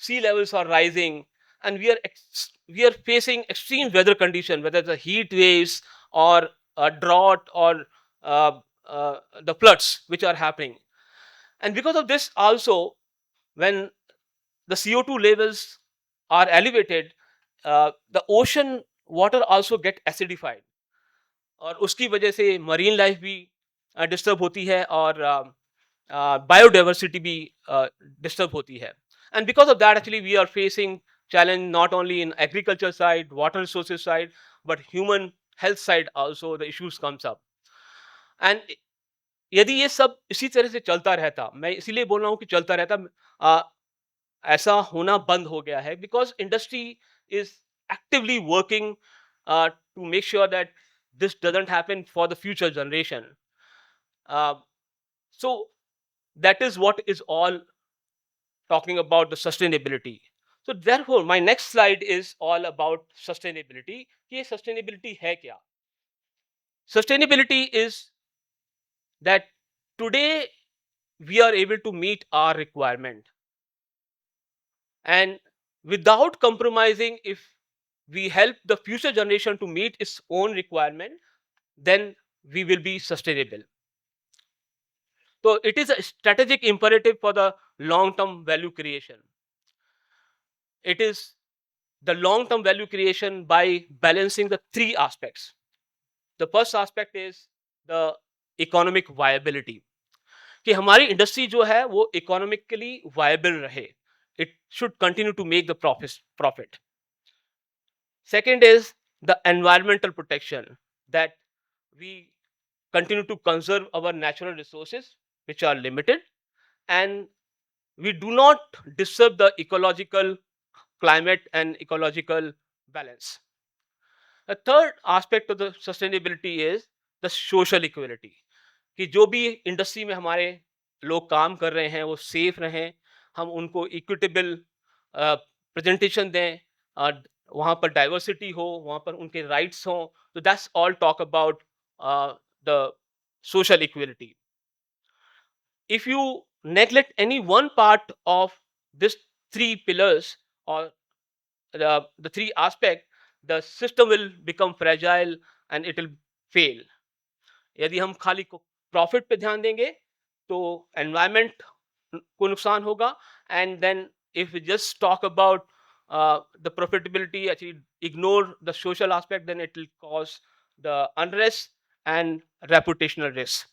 sea levels are rising, and we are facing extreme weather condition, weather the heat waves और drought or the floods which are happening. And because of this also, when the CO2 levels are elevated, the ocean water also get acidified, और उसकी वजह से marine life भी disturb होती है, और biodiversity भी डिस्टर्ब होती है. And because of that actually we are facing challenge not only in agriculture side, water resources side, but human health side also the issues comes up. And यदि ये सब इसी तरह से चलता रहता, मैं इसीलिए बोल रहा हूँ कि चलता रहता, ऐसा होना बंद हो गया है, because industry is actively working to make sure that this doesn't happen for the future generation. So that is what is all talking about the sustainability. So therefore my next slide is all about sustainability. ये sustainability है क्या? Sustainability is that today we are able to meet our requirement, and without compromising, if we help the future generation to meet its own requirement, then we will be sustainable. So it is a strategic imperative for the long term value creation. It is the long term value creation by balancing the three aspects. The first aspect is the economic viability, कि हमारी industry जो है वो economically viable रहे. It should continue to make the profit. Second is the environmental protection, that we continue to conserve our natural resources which are limited, and we do not disturb the ecological climate and ecological balance. The third aspect of the sustainability is the social equality, कि जो भी industry में हमारे लोग काम कर रहे हैं वो सेफ रहें, हम उनको इक्विटेबल प्रेजेंटेशन दें, वहाँ पर डाइवर्सिटी हो, वहाँ पर उनके राइट्स हों. तो that's all talk about the social equality. If you neglect any one part of this three pillars or the three aspect, the system will become fragile and it will fail. यदि हम खाली profit पे ध्यान देंगे तो environment को नुकसान होगा, and then if we just talk about the profitability, actually ignore the social aspect, then it will cause the unrest and reputational risk.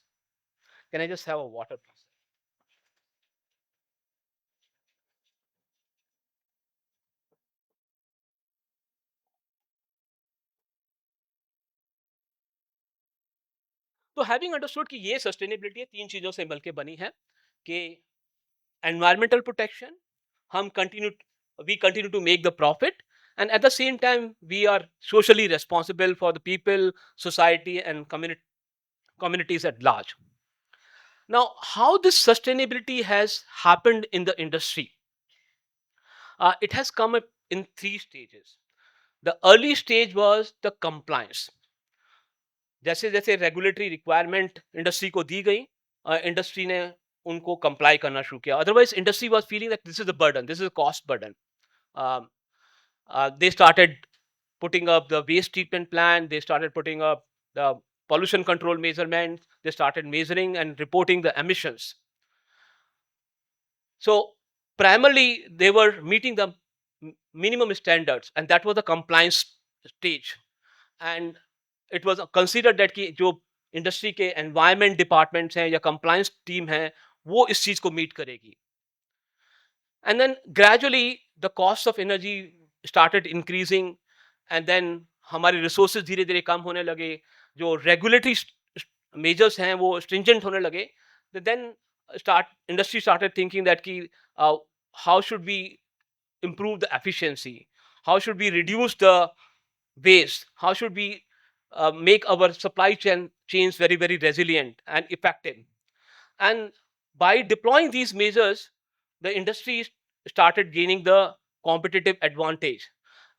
Can I just have a water, please? तो having understood कि ये sustainability है, तीन चीजों से मिलकर बनी है, कि एनवायरमेंटल प्रोटेक्शन, हम we continue to make the profit, and at the same time we are socially responsible for the people, society, and communities at large. Now, how this sustainability has happened in the industry? It has come up in three stages. The early stage was the compliance. जैसे जैसे regulatory requirement industry को दी गई, industry ने उनको comply करना शुरू किया. Otherwise industry was feeling that this is a burden, this is a cost burden. They started putting up the waste treatment plant, they started putting up the pollution control measurements. They started measuring and reporting the emissions. So primarily, they were meeting the minimum standards, and that was the compliance stage. And it was considered that कि जो industry के environment departments हैं या compliance team है वो इस चीज को मीट करेगी. And then gradually the cost of energy started increasing, and then हमारे resources धीरे धीरे कम होने लगे, जो regulatory measures हैं वो stringent होने लगे. Then industry started thinking that कि how should we improve the efficiency, how should we reduce the waste, how should we make our supply chains very very resilient and effective. And by deploying these measures, the industry started gaining the competitive advantage.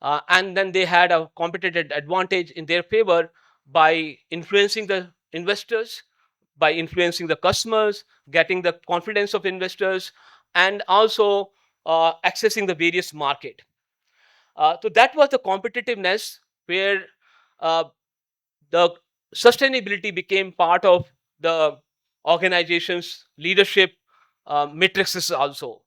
And then they had a competitive advantage in their favor by influencing the investors, by influencing the customers, getting the confidence of investors, and also accessing the various market. So that was the competitiveness where uh, the sustainability became part of the organization's leadership matrices also.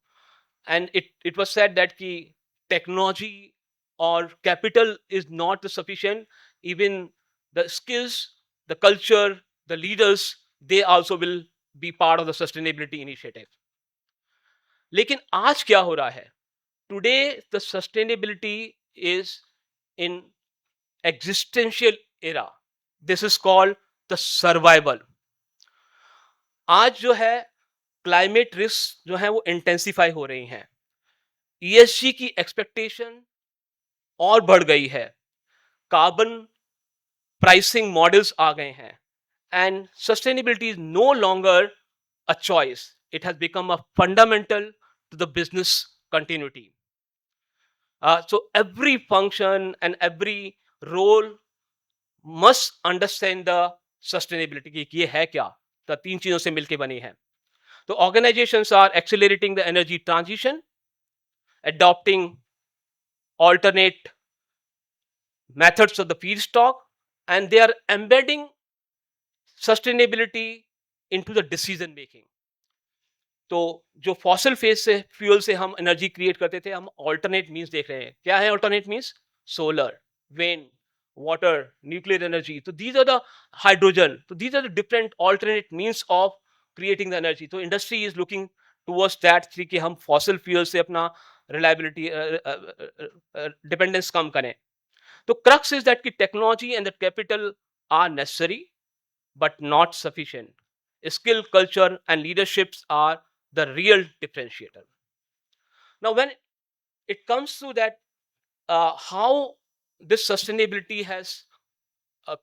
And it was said that ki technology or capital is not the sufficient. Even the skills, the culture, the leaders, they also will be part of the sustainability initiative. लेकिन आज क्या हो रहा है? Today the sustainability is in existential era. This is called the survival. आज जो है climate risk जो है वो इंटेंसिफाई हो रही हैं. ईएसजी की एक्सपेक्टेशन और बढ़ गई है. कार्बन प्राइसिंग मॉडल्स आ गए हैं. And sustainability is no longer a choice. It has become a fundamental to the business continuity. So every function and every role must understand the sustainability कि ये है क्या. तो तीन चीजों से मिलके बनी है. तो organizations are accelerating the energy transition, adopting alternate methods of the feedstock, and they are embedding sustainability into the decision making. तो जो फॉसिल फेज से फ्यूल से हम एनर्जी क्रिएट करते थे, हम ऑल्टरनेट मींस देख रहे हैं. क्या है alternate means? Solar, wind, water, nuclear energy. So these are the hydrogen. So these are the different alternate means of creating the energy. So industry is looking towards that कि हम fossil fuel से अपना reliability dependence कम करें. तो crux is that कि technology and the capital are necessary but not sufficient. Skill, culture, and leaderships are the real differentiator. Now, when it comes to that, how this sustainability has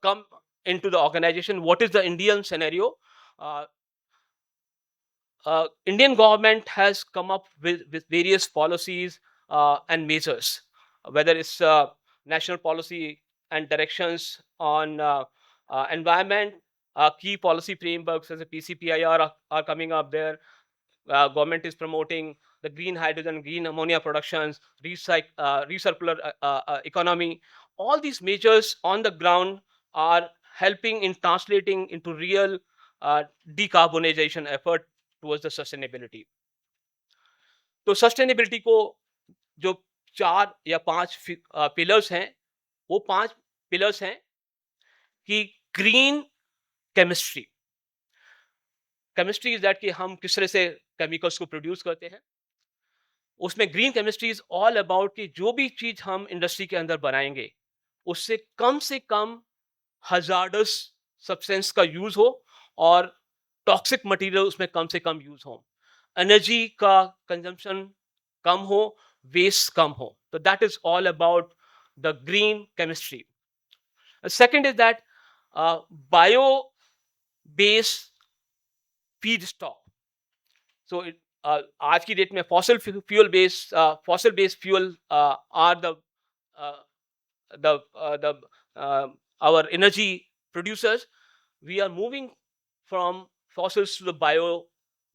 come into the organization, what is the Indian scenario? Uh, Indian government has come up with various policies and measures, whether it's national policy and directions on environment, key policy frameworks as a PCPIR are coming up there. Government is promoting the green hydrogen, green ammonia productions, recircular economy. All these measures on the ground are helping in translating into real decarbonization effort towards the sustainability. तो sustainability को जो 4 या 5 pillars हैं, वो 5 pillars हैं कि green chemistry. Chemistry is that कि हम किस तरह से केमिकल्स को प्रोड्यूस करते हैं. उसमें green chemistry is all about कि जो भी चीज हम इंडस्ट्री के अंदर बनाएंगे उससे कम हजार्डस सब्सटेंस का यूज हो और टॉक्सिक मटेरियल उसमें कम से कम यूज हो, एनर्जी का कंजम्पशन कम हो, वेस्ट कम हो. तो that is all about the green chemistry. Second is that bio based feed stock. So आज की डेट में fossil based fuel are the our energy producers. We are moving from fossils to the bio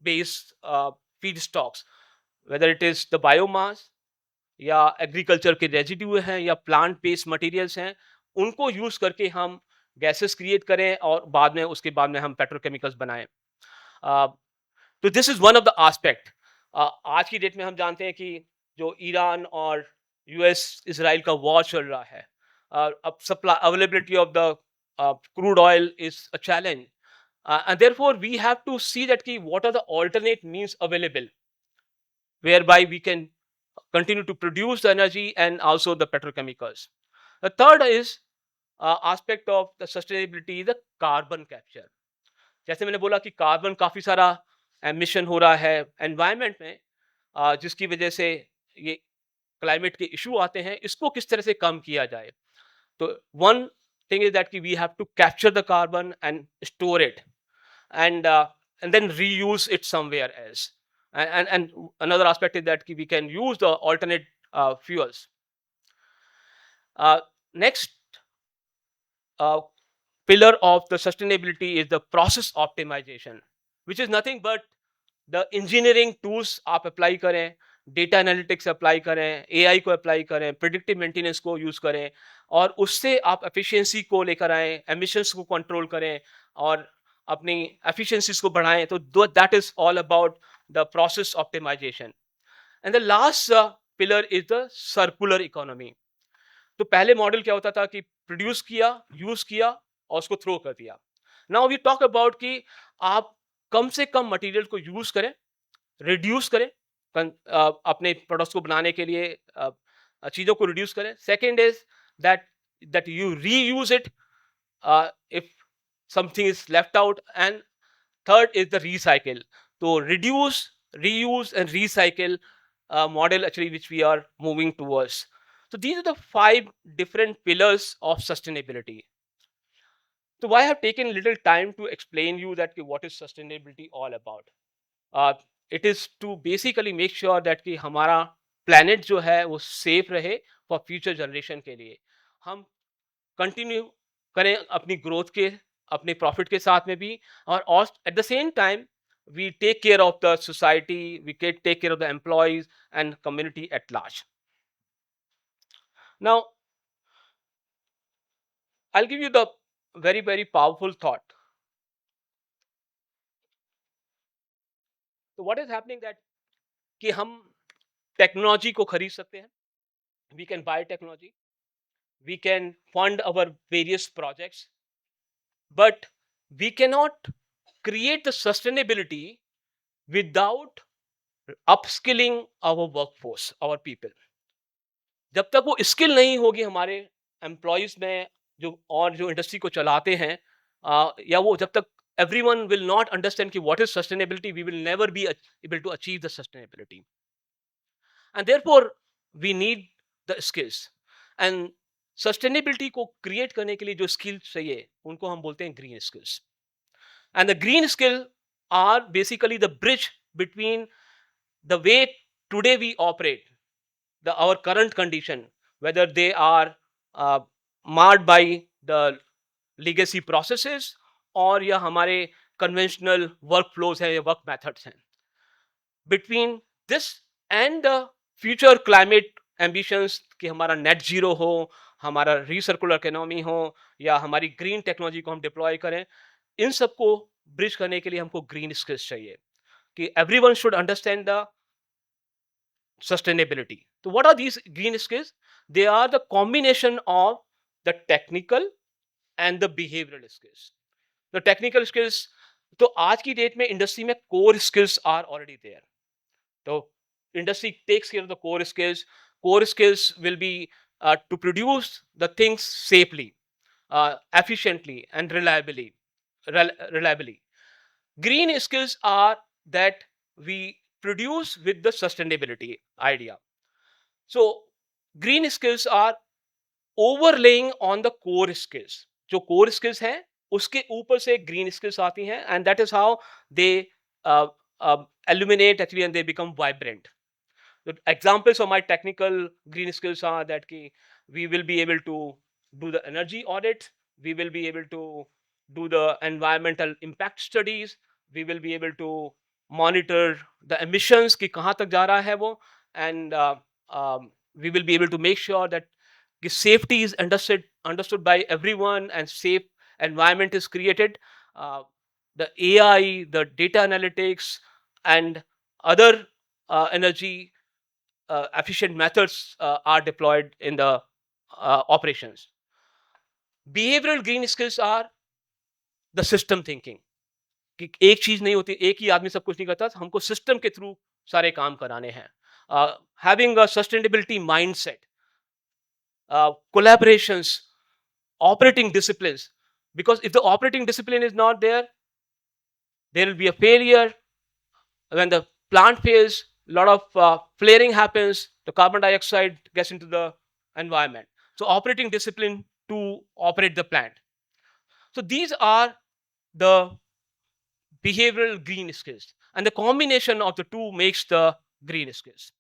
based feedstocks, whether it is the biomass या agriculture के residue हैं या plant based materials हैं, उनको use करके हम गैसेस क्रिएट करें और उसके बाद में हम पेट्रोकेमिकल्स बनाएं। तो this is one of the aspect. आज की डेट में हम जानते हैं कि जो ईरान और यूएस इसराइल का वॉर चल रहा है, अब supply availability of the crude oil is a challenge, and therefore we have to see that ki what are the alternate means available whereby we can continue to produce the energy and also the petrochemicals. The third is aspect of the sustainability, the carbon capture. जैसे मैंने बोला कि carbon काफी सारा emission हो रहा है environment में, जिसकी वजह से ये क्लाइमेट के इशू आते हैं, इसको किस तरह से कम किया जाए। तो वन थिंग इज दैट कि we have to capture the carbon and store it, and uh, and then reuse it somewhere else. And another aspect is that we can use the alternate fuels. Next uh, pillar of the sustainability is the process optimization, which is nothing but the engineering tools आप apply करें, data analytics apply करें, AI को apply करें, predictive maintenance को use करें और उससे आप एफिशिएंसी को लेकर आएं, एमिशंस को कंट्रोल करें और अपनी एफिशिएंसीज को बढ़ाएं। तो that is all about the process optimisation. And the last pillar is the circular economy. तो पहले मॉडल क्या होता था कि प्रोड्यूस किया, यूज किया और उसको थ्रो कर दिया। नाउ वी टॉक अबाउट कि आप कम से कम मटेरियल को यूज करें, रिड्यूस करें, अपने प्रोडक्ट्स को बनाने के लिए चीज़ों को रिड्यूस करें। Second is that that you reuse it if something is left out, and third is the recycle. तो reduce, reuse and recycle model actually which we are moving towards. So these are the 5 different pillars of sustainability. So why I have taken little time to explain you that what is sustainability all about. uh, it is to basically make sure that कि हमारा planet जो है वो safe रहे for future generation के लिए। हम continue करें अपनी growth के, अपने profit के साथ में भी, और at the same time we take care of the society, we take care of the employees and community at large. Now I'll give you the very very powerful thought. So what is happening that कि हम technology को खरीद सकते हैं, we can buy technology, we can fund our various projects, but we cannot create the sustainability without upskilling our workforce, our people. जब तक वो skill नहीं होगी हमारे एम्प्लॉयज में, जो इंडस्ट्री को चलाते हैं, या वो जब तक everyone will not understand कि what is sustainability, we will never be able to achieve the sustainability. And therefore we need the skills. And sustainability को क्रिएट करने के लिए जो स्किल्स चाहिए उनको हम बोलते हैं green skills. And the green skill are basically the bridge between the way today we operate, the our current condition, whether they are marred by the legacy processes और या हमारे conventional workflows हैं या work methods हैं, between this and the future climate ambitions कि हमारा net zero हो, हमारा recircular economy हो या हमारी green technology को हम deploy करें, इन सबको bridge करने के लिए हमको green skills चाहिए कि everyone should understand the sustainability. So what are these green skills? They are the combination of the technical and the behavioral skills. The technical skills, तो आज की डेट में इंडस्ट्री में core skills are already there. So industry takes care of the core skills. Core skills will be to produce the things safely, efficiently and reliably. Green skills are that we produce with the sustainability idea. So green skills are overlaying on the core skills. जो core skills हैं उसके ऊपर से green skills आती हैं, and that is how they illuminate actually and they become vibrant. The examples of my technical green skills are that we will be able to do the energy audit, we will be able to do the environmental impact studies, we will be able to monitor the emissions कि कहाँ तक जा रहा है वो, and we will be able to make sure that safety is understood by everyone and safe environment is created, the AI, the data analytics, and other energy efficient methods are deployed in the operations. Behavioral green skills are the system thinking. कि एक चीज नहीं होती, एक ही आदमी सब कुछ नहीं करता, हमको सिस्टम के थ्रू सारे काम कराने हैं. Having a sustainability mindset, collaborations, operating disciplines. Because if the operating discipline is not there, there will be a failure. When the plant fails, a lot of flaring happens, the carbon dioxide gets into the environment. So operating discipline to operate the plant. So these are the behavioral green skills, and the combination of the two makes the green skills.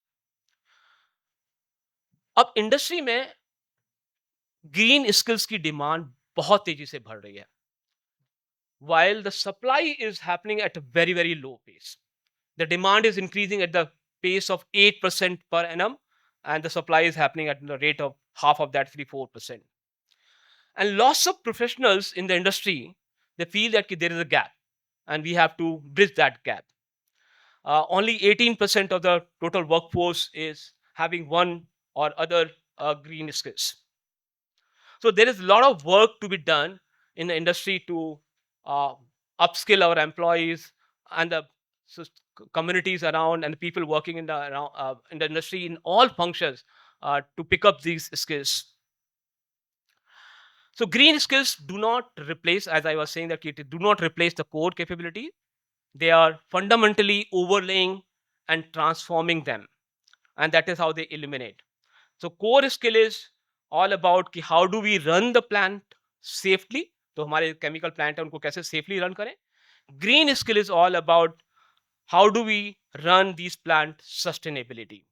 अब industry में green skills की demand बहुत तेजी से बढ़ रही है, while the supply is happening at a very very low pace. The demand is increasing at the pace of 8% per annum, and the supply is happening at the rate of half of that, 3-4%. And lots of professionals in the industry, they feel that there is a gap and we have to bridge that gap. Only 18% of the total workforce is having one or other green skills. So there is a lot of work to be done in the industry to uh, upskill our employees and the communities around and the people working in the industry in all functions to pick up these skills. So green skills do not replace, as I was saying, that it do not replace the core capability. They are fundamentally overlaying and transforming them, and that is how they eliminate. So core skill is all about कि how do we run the plant safely. तो हमारे chemical plant है उनको कैसे safely run करें. Green skill is all about how do we run these plant sustainability.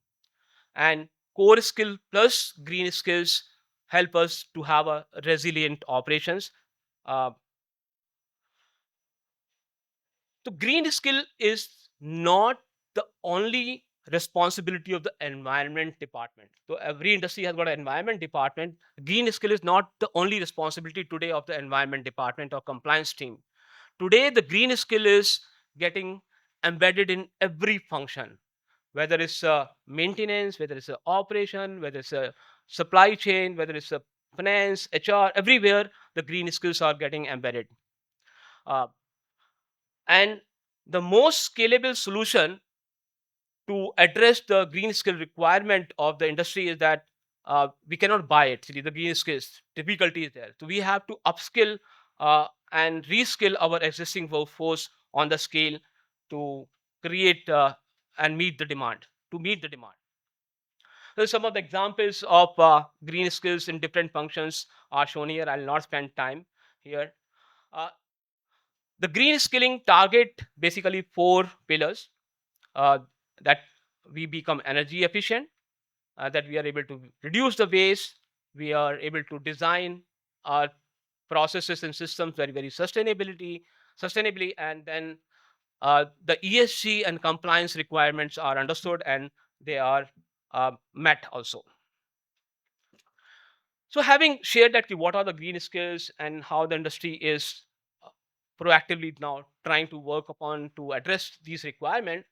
And core skill plus green skills help us to have a resilient operations. Uh, So green skill is not the only responsibility of the environment department. So every industry has got an environment department. Green skill is not the only responsibility today of the environment department or compliance team. Today, the green skill is getting embedded in every function, whether it's maintenance, whether it's operation, whether it's a supply chain, whether it's a finance, HR, everywhere the green skills are getting embedded. Uh, and the most scalable solution to address the green skill requirement of the industry is that we cannot buy it. See, the green skills difficulty is there. So we have to upskill and reskill our existing workforce on the scale to create and meet the demand. To meet the demand. So some of the examples of green skills in different functions are shown here. I'll not spend time here. Uh, the green skilling target basically 4 pillars, uh, that we become energy efficient, that we are able to reduce the waste, we are able to design our processes and systems very very sustainably, and then the ESG and compliance requirements are understood and they are met also. So having shared that what are the green skills and how the industry is proactively now trying to work upon to address these requirements,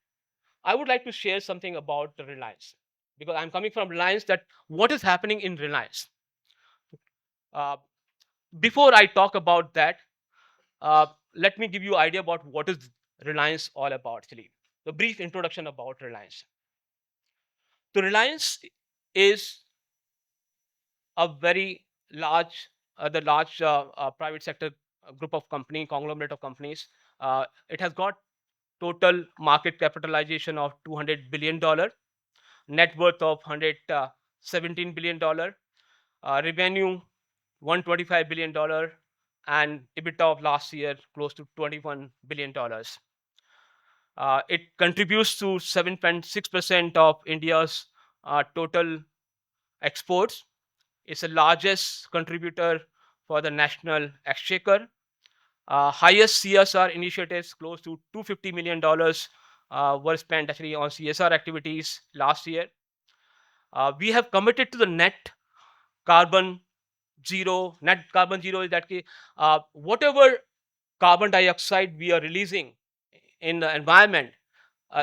I would like to share something about the Reliance, because I'm coming from Reliance. That what is happening in Reliance. Uh, Before I talk about that, let me give you an idea about what is Reliance all about. Actually, the brief introduction about Reliance. So Reliance is a very large, the large private sector group of company, conglomerate of companies. It has got total market capitalization of $200 billion, net worth of $117 billion, revenue $125 billion, and EBITDA of last year close to $21 billion. It contributes to 7.6% of India's total exports. It's the largest contributor for the national exchequer. Highest CSR initiatives, close to $250 million, were spent actually on CSR activities last year. We have committed to the net carbon zero. Net carbon zero is that whatever carbon dioxide we are releasing in the environment,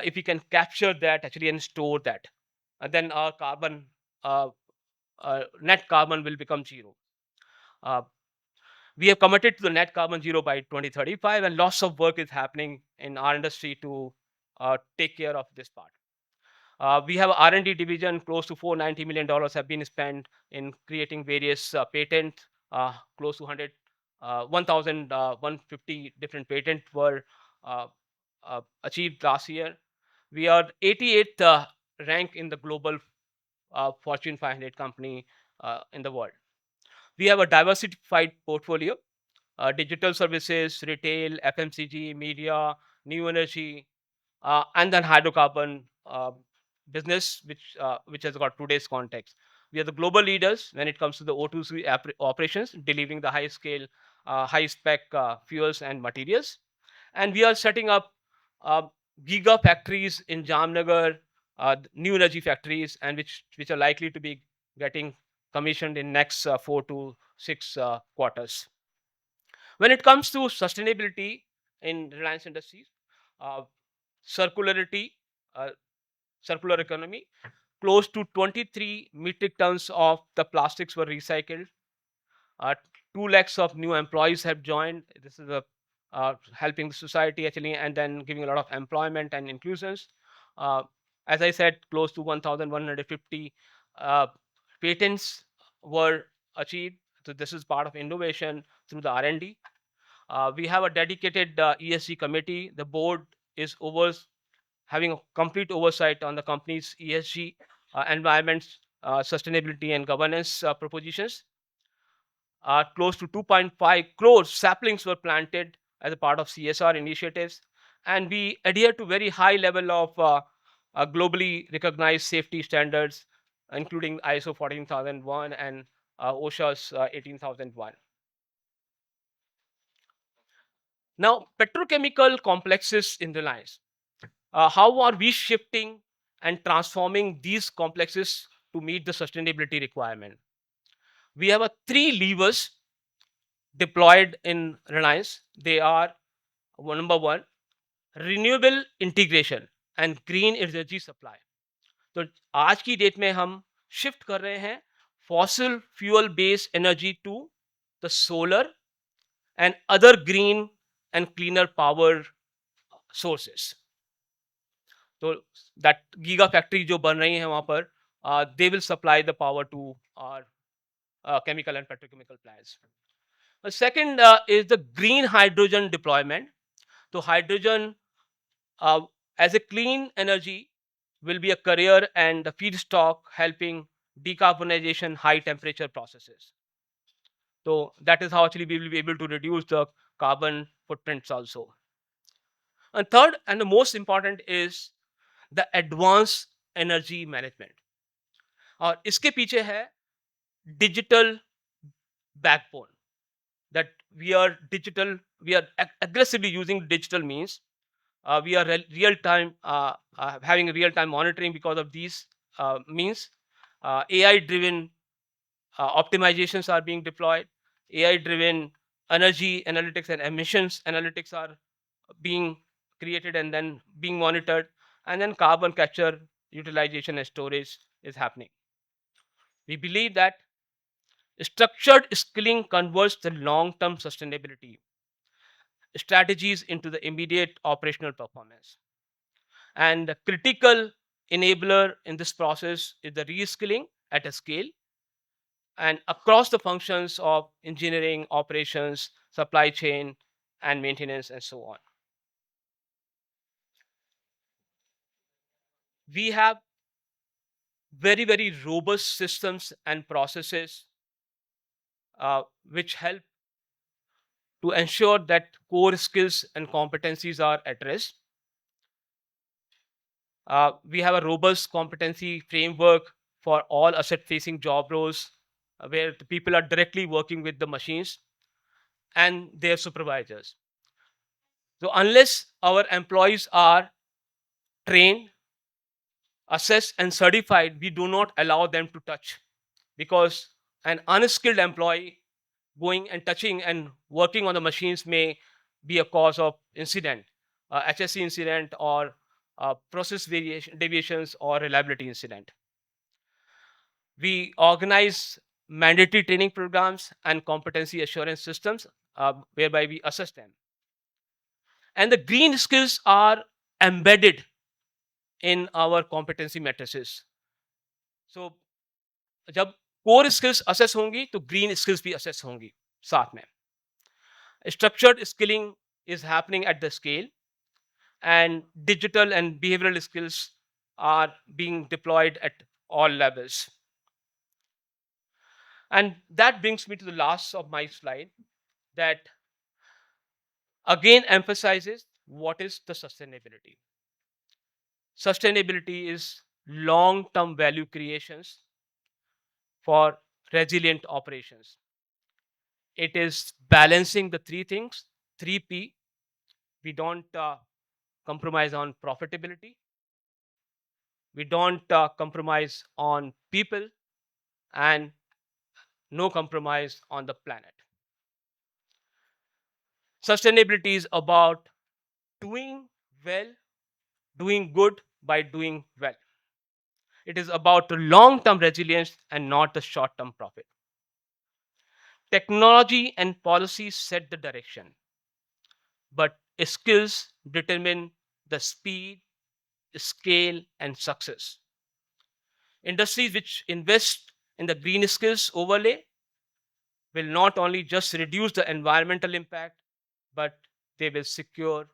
if we can capture that actually and store that, then our uh, net carbon will become zero. Uh, we have committed to the net carbon zero by 2035, and lots of work is happening in our industry to take care of this part. We have a R&D division. Close to $490 million have been spent in creating various patents. Close to 1,150 different patents were uh, achieved last year. We are 88th rank in the global Fortune 500 company in the world. We have a diversified portfolio: digital services, retail, FMCG, media, new energy, and then hydrocarbon business, which has got today's context. We are the global leaders when it comes to the O2C operations, delivering the high scale, high spec fuels and materials. And we are setting up uh, giga factories in Jamnagar, new energy factories, and which are likely to be getting commissioned in next 4 to 6 quarters. When it comes to sustainability in Reliance Industries, uh, circularity, uh, circular economy, close to 23 metric tons of the plastics were recycled. uh, 2 lakhs of new employees have joined. This is a helping the society actually, and then giving a lot of employment and inclusions. Uh, as I said, close to 1,150 uh, patents were achieved. So this is part of innovation through the R&D. We have a dedicated ESG committee. The board is having a complete oversight on the company's ESG, environment, sustainability, and governance propositions. Close to 2.5 crores saplings were planted as a part of CSR initiatives, and we adhere to very high level of globally recognized safety standards, including ISO 14001 and OSHA's 18001. Now, petrochemical complexes in Reliance. How are we shifting and transforming these complexes to meet the sustainability requirement? We have a three levers deployed in Reliance. They are number one, renewable integration and green energy supply. तो आज की date में हम shift कर रहे हैं fossil fuel based energy to the solar and other green and cleaner power sources. तो that giga factory जो बन रही है वहाँ पर, they will supply the power to our chemical and petrochemical plants. The second is the green hydrogen deployment. So hydrogen uh, as a clean energy will be a career and a feedstock helping decarbonization high temperature processes. So that is how actually we will be able to reduce the carbon footprints also. And third and the most important is the advanced energy management. और इसके पीछे है digital backbone, that we are aggressively using digital means. We are real time having real time monitoring because of these means. AI driven optimizations are being deployed. AI driven energy analytics and emissions analytics are being created and then being monitored, and then carbon capture, utilization and storage is happening. We believe that structured skilling converts the long term sustainability strategies into the immediate operational performance. And the critical enabler in this process is the reskilling at a scale and across the functions of engineering, operations, supply chain, and maintenance, and so on. We have very robust systems and processes which help to ensure that core skills and competencies are addressed. We have a robust competency framework for all asset facing job roles where the people are directly working with the machines and their supervisors. So, unless our employees are trained, assessed, and certified, we do not allow them to touch, because An unskilled employee going and touching and working on the machines may be a cause of incident, HSC incident, or process deviations or reliability incident. We organize mandatory training programs and competency assurance systems whereby we assess them. And the green skills are embedded in our competency matrices. So जब core skills assess होंगी तो green skills भी assess होंगी साथ में. Structured skilling is happening at the scale, and digital and behavioral skills are being deployed at all levels. And that brings me to the last of my slide, that again emphasizes what is the sustainability. Sustainability is long-term value creations for resilient operations. It is balancing the three things, 3P. We don't compromise on profitability. We don't compromise on people, and no compromise on the planet. Sustainability is about doing well, doing good by doing well. It is about the long-term resilience and not the short-term profit. Technology and policies set the direction, but skills determine the speed, scale, and success. Industries which invest in the green skills overlay will not only just reduce the environmental impact, but they will secure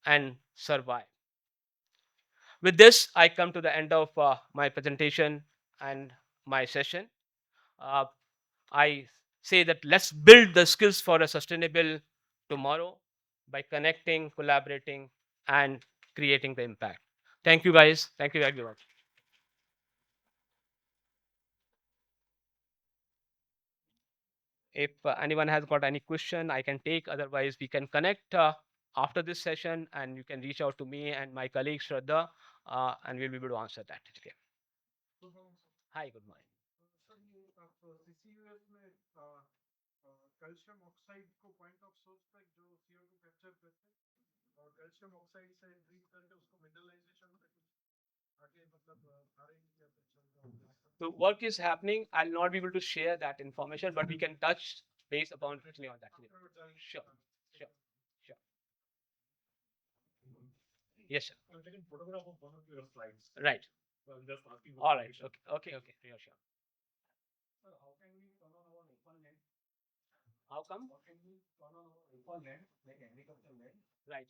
and survive. With this, I come to the end of my presentation and my session. Uh, I say that let's build the skills for a sustainable tomorrow by connecting, collaborating, and creating the impact. Thank you, guys. Thank you very much. If anyone has got any question, I can take. Otherwise, we can connect after this session, and you can reach out to me and my colleague Shraddha, and we'll be able to answer that. Okay. Hi, good morning. The work is happening. I'll not be able to share that information, but we can touch base upon quickly on that. Sure, sure, sure. Yes, sir. Right. All right. Okay. Okay. Okay. Yeah, sure. How come? Right.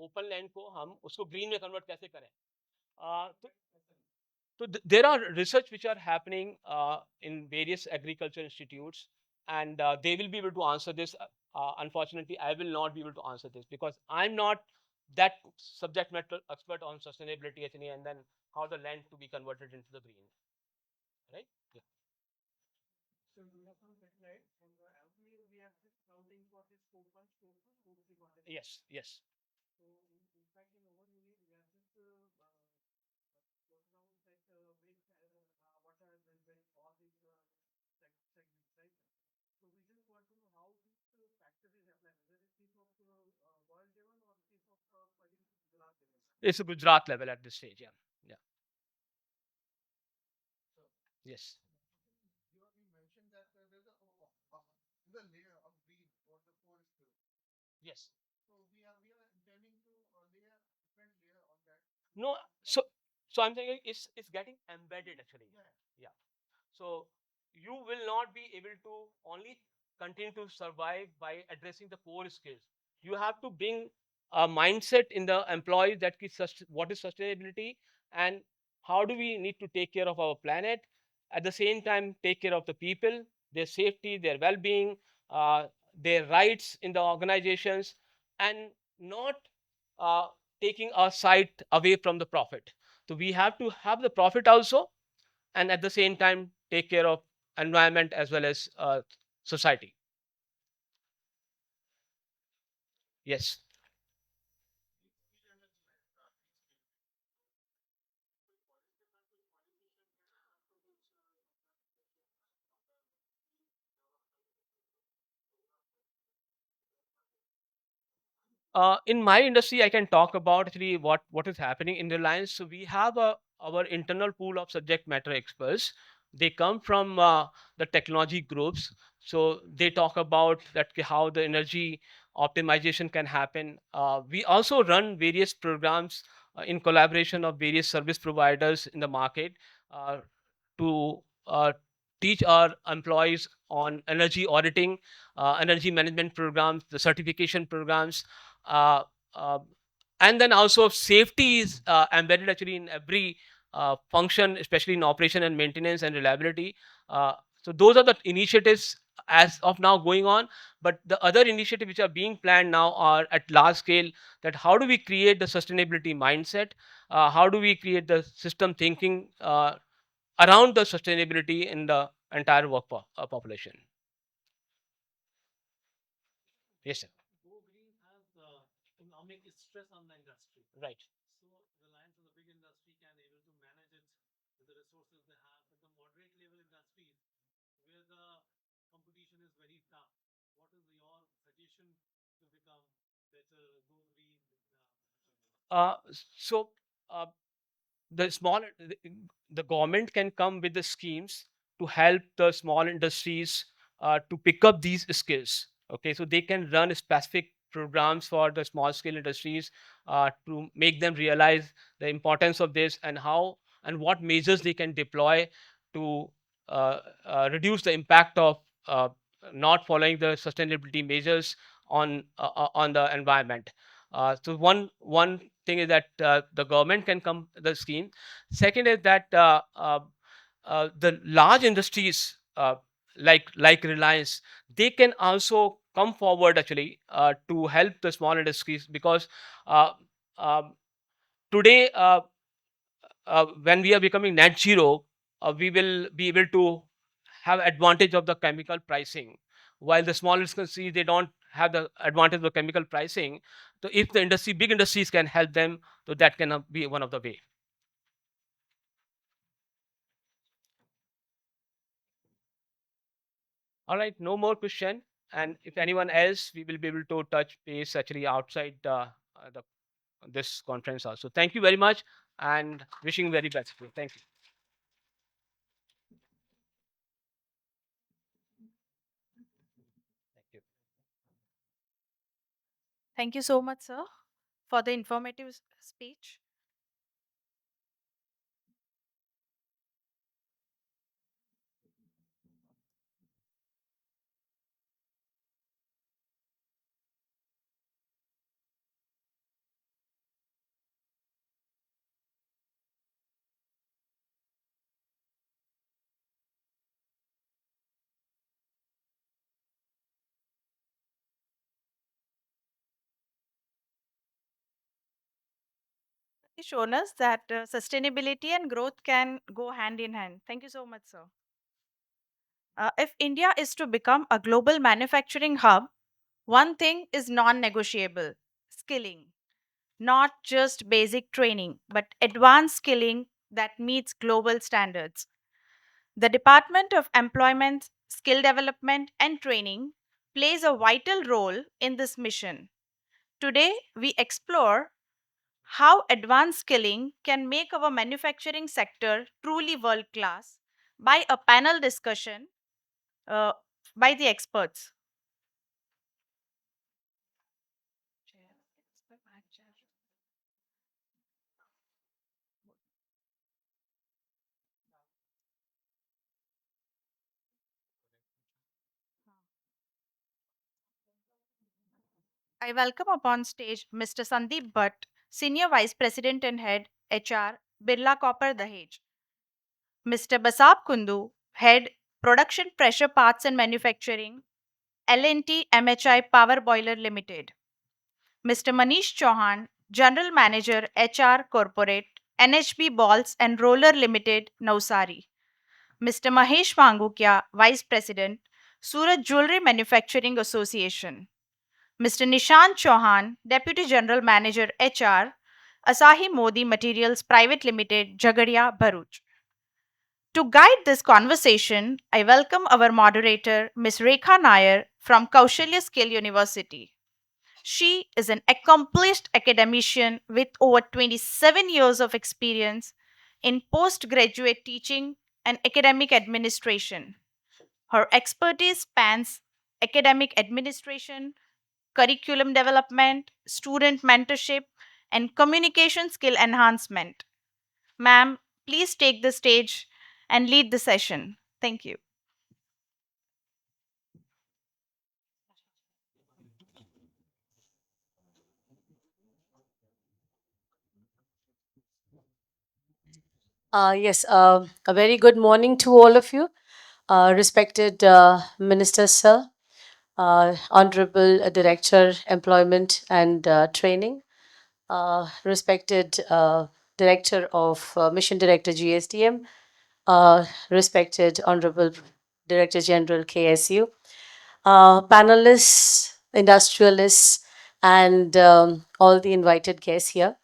Open land को हम उसको green में convert कैसे करें? तो there are research which are happening in various agriculture institutes, and they will be able to answer this. Unfortunately, I will not be able to answer this because I'm not that subject matter expert on sustainability actually, and then how the land to be converted into the green, right? Yeah. Yes, yes. It's a Gujarat level at this stage. Yeah, yeah. Yes. Yes. No, so I'm saying it's getting embedded actually. Yeah. So you will not be able to only continue to survive by addressing the core skills. You have to bring a mindset in the employees that what is sustainability and how do we need to take care of our planet, at the same time take care of the people, their safety, their well-being, uh, their rights in the organizations, and not uh, taking our sight away from the profit. So we have to have the profit also, and at the same time take care of environment as well as society. Yes. In my industry, I can talk about actually what is happening in Reliance. So we have our internal pool of subject matter experts. They come from the technology groups. So they talk about that how the energy optimization can happen. We also run various programs in collaboration of various service providers in the market uh, to teach our employees on energy auditing, energy management programs, the certification programs, uh, uh, and then also safety is embedded actually in every function, especially in operation and maintenance and reliability. So those are the initiatives as of now going on. But the other initiatives which are being planned now are at large scale. That how do we create the sustainability mindset? How do we create the system thinking around the sustainability in the entire population? Yes, sir. Go green has economic stress on the industry. Right. So Reliance as a big industry can able to manage it with the resources they have. But the moderate level industries where the competition is very tough, what is your suggestion to become better, go green? So uh, the small the government can come with the schemes to help the small industries to pick up these skills. Okay, so they can run specific programs for the small scale industries to make them realize the importance of this and how and what measures they can deploy to reduce the impact of not following the sustainability measures on the environment. So one thing is that the government can come the scheme. Second is that the large industries like Reliance, they can also come forward actually to help the small industries because uh, um, today when we are becoming net zero, we will be able to have advantage of the chemical pricing, while the small industries they don't have the advantage of chemical pricing. So if the industry, big industries can help them, so that can be one of the way. All right, no more question. And if anyone else, we will be able to touch base actually outside the, this conference also. Thank you very much and wishing very best. Thank you. Thank you. Thank you so much, sir, for the informative speech. You've shown us that sustainability and growth can go hand in hand. Thank you so much, sir. If India is to become a global manufacturing hub, one thing is non negotiable: skilling. Not just basic training, but advanced skilling that meets global standards. The Department of Employment, Skill Development and Training plays a vital role in this mission. Today, we explore how advanced skilling can make our manufacturing sector truly world class by a panel discussion uh, by the experts. I welcome upon stage Mr. Sandeep Bhatt, Senior Vice President and Head HR, Birla Copper Dahej. Mr. Basab Kundu, Head Production Pressure Parts and Manufacturing, L&T MHI Power Boiler Limited. Mr. Manish Chauhan, General Manager HR Corporate, NHB Balls and Roller Limited, Navsari. Mr. Mahesh Mangukia, Vice President, Surat Jewelry Manufacturing Association. Mr. Nishant Chauhan, Deputy General Manager HR, Asahi Modi Materials Private Limited, Jagadia, Bharuch. To guide this conversation, I welcome our moderator, Ms. Rekha Nair from Kaushalya Skill University. She is an accomplished academician with over 27 years of experience in postgraduate teaching and academic administration. Her expertise spans academic administration, curriculum development, student mentorship, and communication skill enhancement. Ma'am, please take the stage and lead the session. Thank you. Yes, a very good morning to all of you, respected Minister Sir, Honorable Director, Employment and Training, respected Director of Mission Director GSTM, respected Honorable Director General KSU, panelists, industrialists, and all the invited guests here.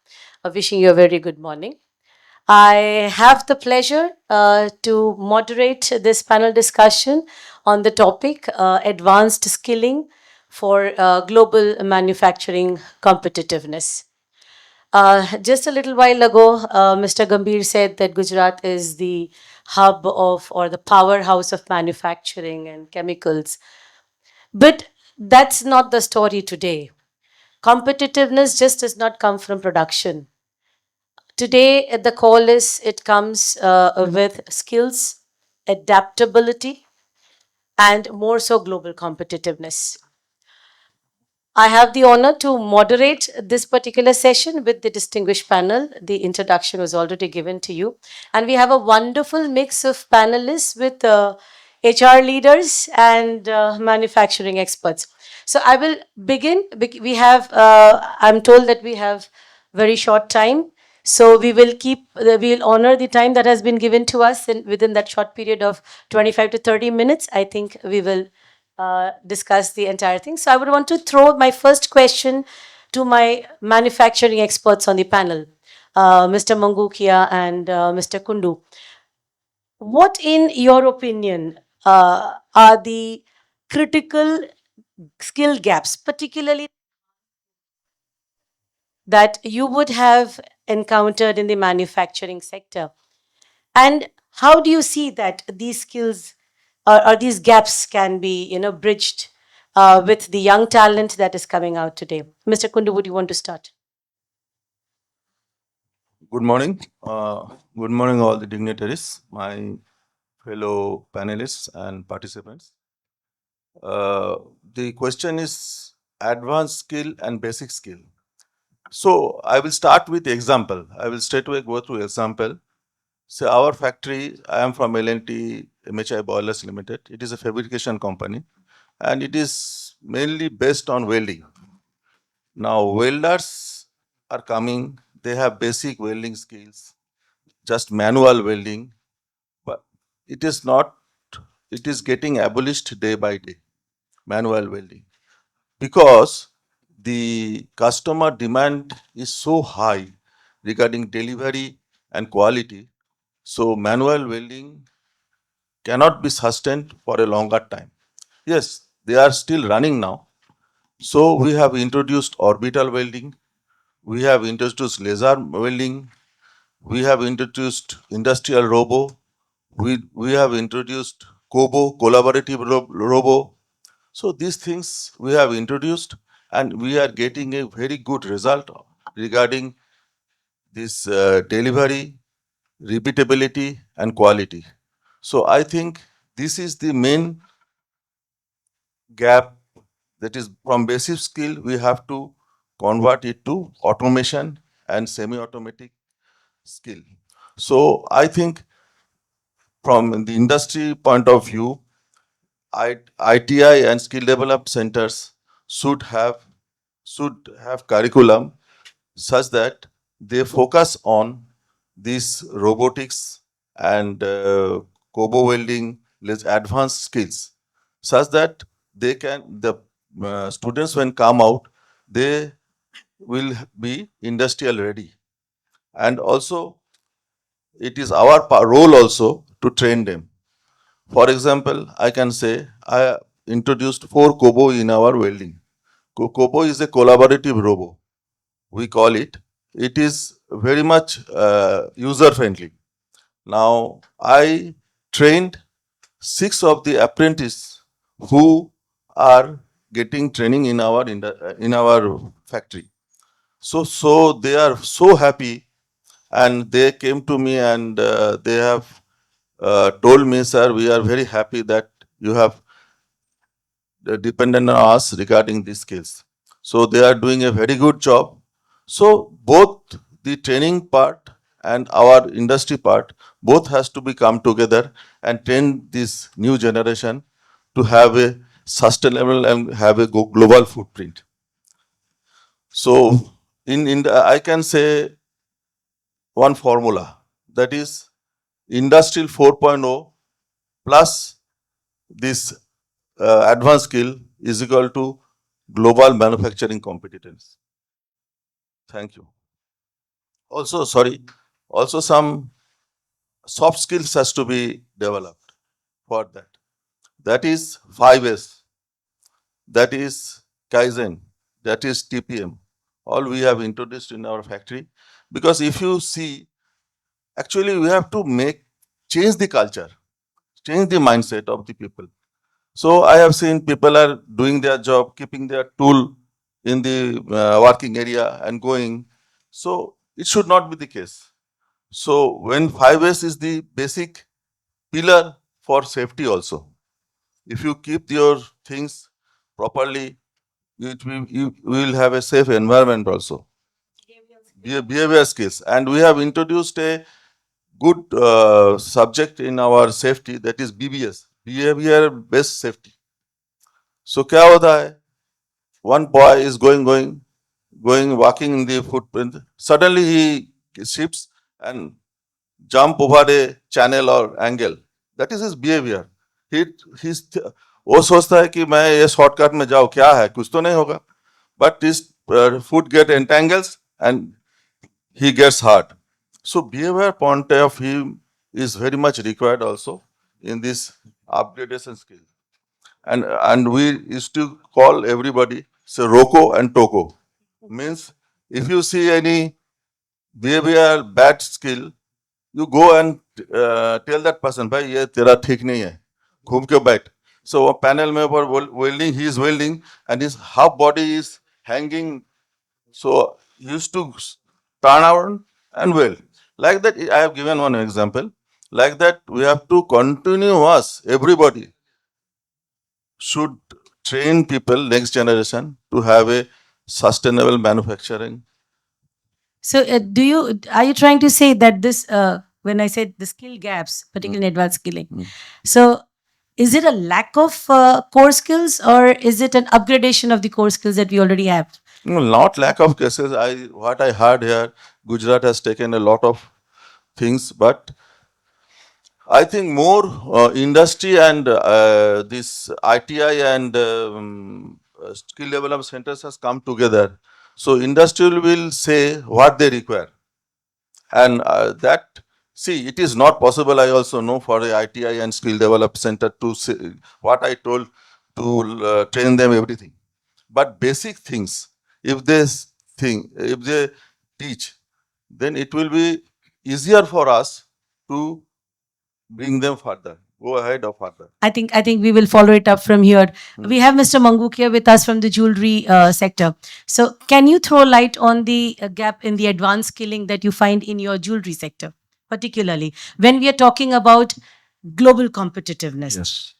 Wishing you a very good morning. I have the pleasure to moderate this panel discussion on the topic advanced skilling for global manufacturing competitiveness. Just a little while ago, Mr. Gambhir said that Gujarat is the hub of or the powerhouse of manufacturing and chemicals. But that's not the story today. Competitiveness just does not come from production. Today, the call is it comes with skills, adaptability, and more so global competitiveness. I have the honor to moderate this particular session with the distinguished panel. The introduction was already given to you. And we have a wonderful mix of panelists with HR leaders and manufacturing experts. So I will begin. We have, I'm told that we have very short time. So we will we will honor the time that has been given to us within that short period of 25 to 30 minutes. I think we will discuss the entire thing. So I would want to throw my first question to my manufacturing experts on the panel, Mr. Mangukia and Mr. Kundu. What, in your opinion, are the critical skill gaps, particularly that you would have encountered in the manufacturing sector? And how do you see that these skills or these gaps can be, bridged with the young talent that is coming out today? Mr. Kundu, would you want to start? Good morning. Good morning, all the dignitaries, my fellow panelists and participants. The question is advanced skill and basic skill. So I will start with the example. I will straight away go through example. So our factory, I am from L&T MHI Boilers Limited. It is a fabrication company and it is mainly based on welding. Now welders are coming, they have basic welding skills, just manual welding, but it is not, it is getting abolished day by day, manual welding, because the customer demand is so high regarding delivery and quality. So manual welding cannot be sustained for a longer time. Yes, they are still running now. So we have introduced orbital welding, we have introduced laser welding, we have introduced industrial robo, we have introduced Kobo, collaborative robo. So these things we have introduced and we are getting a very good result regarding this delivery, repeatability and quality. So I think this is the main gap, that is from basic skill we have to convert it to automation and semi-automatic skill. So I think from the industry point of view, ITI and skill development centers should have curriculum such that they focus on these robotics and Kobo welding, less advanced skills, such that the students when come out, they will be industrial ready. And also, it is our role also to train them. For example, I can say I introduced 4 Kobo in our welding. Kobo is a collaborative robo, we call it. It is very much user friendly. Now, I trained 6 of the apprentices who are getting training in our factory. So they are so happy, and they came to me and they have told me, sir, we are very happy that you have dependent on us regarding these skills. So they are doing a very good job. So both the training part and our industry part, both has to be come together and train this new generation to have a sustainable and have a global footprint. So I can say one formula, that is industrial 4.0 plus this advanced skill is equal to global manufacturing competitiveness. Thank you. Also some soft skills has to be developed for that. That is 5S, that is Kaizen, that is TPM. All we have introduced in our factory. Because if you see, actually we have to change the culture, change the mindset of the people. So I have seen people are doing their job, keeping their tool in the working area and going. So it should not be the case. So when 5S is the basic pillar for safety also. If you keep your things properly, you will have a safe environment also. Behavior skills. And we have introduced a good subject in our safety, that is BBS, behavior based safety. So क्या होता है? One boy is going, walking in the footprint. Suddenly he shifts and jump over a channel or angle. That is his behavior. वो सोचता है कि मैं ये shortcut में जाऊँ, क्या है, कुछ तो नहीं होगा. But his foot get entangles and he gets hurt. So behavior point of view is very much required also in this upgradation skill. And we used to call everybody, say Roko and Toko. Means if you see any behavior bad skill, you go and tell that person, भाई ये तेरा ठीक नहीं है, घूम के बैठ. So a panel में ऊपर welding, he is welding and his half body is hanging. So he used to turn around and weld. Like that, I have given one example. Like that, we have to everybody should train people, next generation, to have a sustainable manufacturing. So, are you trying to say that this, when I said the skill gaps, particularly in advanced skilling, so is it a lack of core skills, or is it an upgradation of the core skills that we already have? No, not lack of cases. What I heard here, Gujarat has taken a lot of things, but I think more industry and this ITI and skill development centers has come together. So industry will say what they require. And it is not possible, I also know, for the ITI and skill development center to say what I told, to train them everything. But basic things, if they teach, then it will be easier for us to bring them further, go ahead or further. I think we will follow it up from here. We have Mr. Mangukia with us from the jewelry sector. So can you throw light on the gap in the advanced skilling that you find in your jewelry sector, particularly when we are talking about global competitiveness? Yes.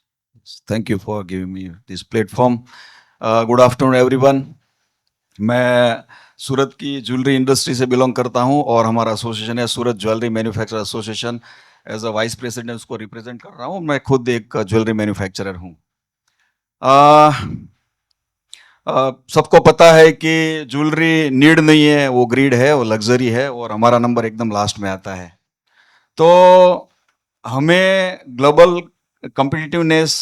Thank you for giving me this platform. Good afternoon, everyone. मैं सूरत की jewellery industry से belong करता हूं और हमारा association है Surat jewellery manufacturer association. As a vice president उसको represent कर रहा हूं. मैं खुद एक ज्वेलरी मैन्युफैक्चरर हूं. सबको पता है कि ज्वेलरी नीड नहीं है, वो ग्रीड है, वो लग्जरी है, और हमारा नंबर एकदम लास्ट में आता है. तो हमें ग्लोबल कॉम्पिटिटिवनेस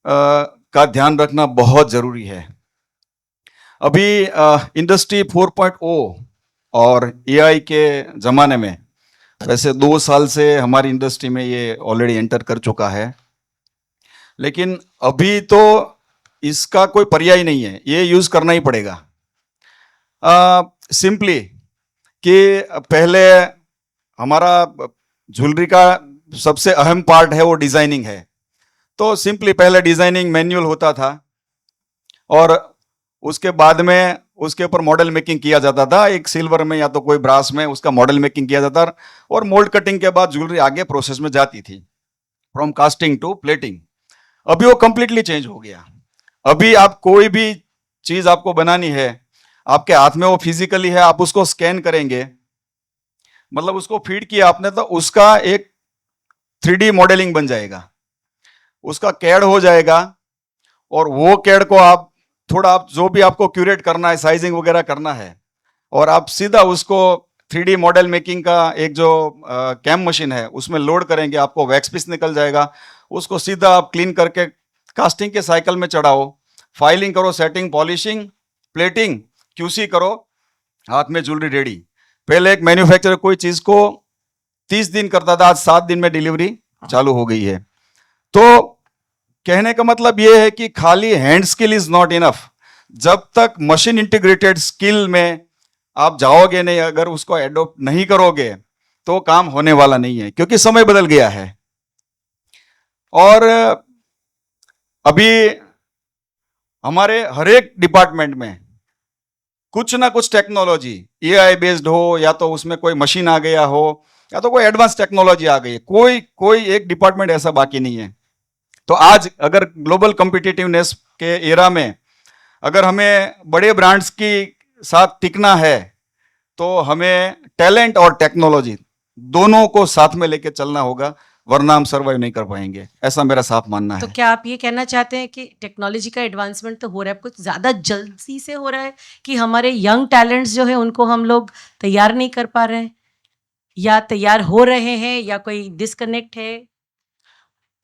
का ध्यान रखना बहुत ज़रूरी है. अभी इंडस्ट्री 4.0 और एआई के ज़माने में, वैसे 2 साल से हमारी इंडस्ट्री में ये ऑलरेडी एंटर कर चुका है, लेकिन अभी तो इसका कोई पर्याय नहीं है, ये यूज करना ही पड़ेगा। सिंपली कि पहले हमारा ज्वेलरी का सबसे अहम पार्ट है वो डिजाइनिंग है। तो सिंपली पहले डिजाइनिंग मैन्युअल होता था और उसके बाद में उसके ऊपर मॉडल मेकिंग किया जाता था, एक सिल्वर में या तो कोई ब्रास में उसका मॉडल मेकिंग किया जाता और मोल्ड कटिंग के बाद ज्वेलरी आगे प्रोसेस में जाती थी, फ्रॉम कास्टिंग टू प्लेटिंग। अभी वो कंप्लीटली चेंज हो गया। अभी आप कोई भी चीज आपको बनानी है, आपके हाथ में वो फिजिकली है, आप उसको स्कैन करेंगे, मतलब उसको फीड किया आपने तो उसका एक 3D मॉडलिंग बन जाएगा, उसका कैड हो जाएगा और वो कैड को आप थोड़ा आप जो भी आपको क्यूरेट करना है, साइजिंग वगैरह करना है, और आप सीधा उसको 3D मॉडल मेकिंग का एक जो कैम मशीन है उसमें लोड करेंगे, आपको वैक्स पीस निकल जाएगा, उसको सीधा आप क्लीन करके कास्टिंग के साइकिल में चढ़ाओ, फाइलिंग करो, सेटिंग, पॉलिशिंग, प्लेटिंग, क्यूसी करो, हाथ में ज्वेलरी रेडी। पहले एक मैन्युफैक्चरर कोई चीज को 30 दिन करता था, आज 7 दिन में डिलीवरी चालू हो गई है। तो कहने का मतलब यह है कि खाली hand skill is not enough, जब तक मशीन इंटीग्रेटेड स्किल में आप जाओगे नहीं, अगर उसको एडॉप्ट नहीं करोगे तो काम होने वाला नहीं है, क्योंकि समय बदल गया है। और अभी हमारे हर एक डिपार्टमेंट में कुछ ना कुछ टेक्नोलॉजी एआई बेस्ड हो, या तो उसमें कोई मशीन आ गया हो, या तो कोई एडवांस टेक्नोलॉजी आ गई है, कोई एक डिपार्टमेंट ऐसा बाकी नहीं है। तो आज अगर ग्लोबल कॉम्पिटिटिवनेस के एरा में अगर हमें बड़े ब्रांड्स की साथ टिकना है तो हमें टैलेंट और टेक्नोलॉजी दोनों को साथ में लेके चलना होगा, वरना हम सर्वाइव नहीं कर पाएंगे, ऐसा मेरा साफ मानना तो है। क्या आप ये कहना चाहते हैं कि टेक्नोलॉजी का एडवांसमेंट तो हो रहा है, कुछ ज़्यादा जल्दी से हो रहा है कि हमारे यंग टैलेंट्स जो है उनको हम लोग तैयार नहीं कर पा रहे हैं, या तैयार हो रहे हैं, या कोई डिस्कनेक्ट है?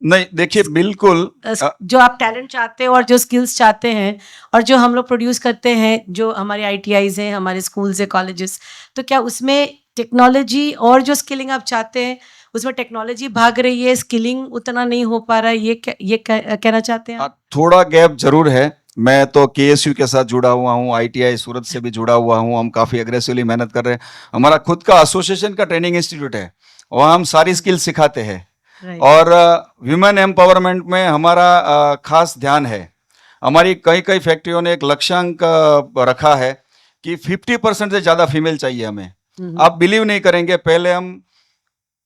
नहीं, देखिए बिल्कुल जो आप टैलेंट चाहते हैं और जो स्किल्स चाहते हैं और जो हम लोग प्रोड्यूस करते हैं, जो हमारे आईटीआईज हैं, हमारे स्कूल्स है, कॉलेजेस, तो क्या उसमें टेक्नोलॉजी और जो स्किलिंग आप चाहते हैं उसमें टेक्नोलॉजी भाग रही है, स्किलिंग उतना नहीं हो पा रहा है, कहना चाहते हैं आप? थोड़ा गैप जरूर है। मैं तो केएसयू के साथ जुड़ा हुआ हूँ, आईटीआई सूरत से भी जुड़ा हुआ हूँ, हम काफ़ी एग्रेसिवली मेहनत कर रहे हैं। हमारा खुद का एसोसिएशन का ट्रेनिंग इंस्टीट्यूट है, वहाँ हम सारी स्किल सिखाते हैं। और विमेन एम्पावरमेंट में हमारा खास ध्यान है। हमारी कई कई फैक्ट्रियों ने एक लक्ष्यांक रखा है कि 50% से ज़्यादा फीमेल चाहिए हमें। आप बिलीव नहीं करेंगे, पहले हम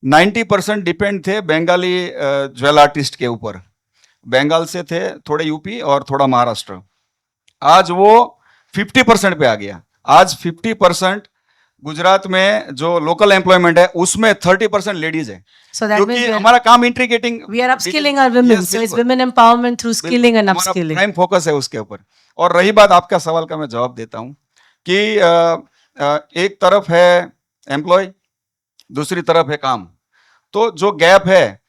90% डिपेंड थे बंगाली ज्वेल आर्टिस्ट के ऊपर, बंगाल से थे, थोड़े यूपी और थोड़ा महाराष्ट्र। आज वो 50% पे आ गया। आज 50% गुजरात में जो लोकल एम्प्लॉयमेंट है उसमें 30% लेडीज है। So that क्योंकि means हमारा काम integrating, we are upskilling our women. So it's women empowerment through skilling and upskilling. Prime focus है उसके ऊपर। और रही बात आपका सवाल का, मैं जवाब देता हूं कि एक तरफ है एम्प्लॉय, दूसरी तरफ है काम। तो जो गैप है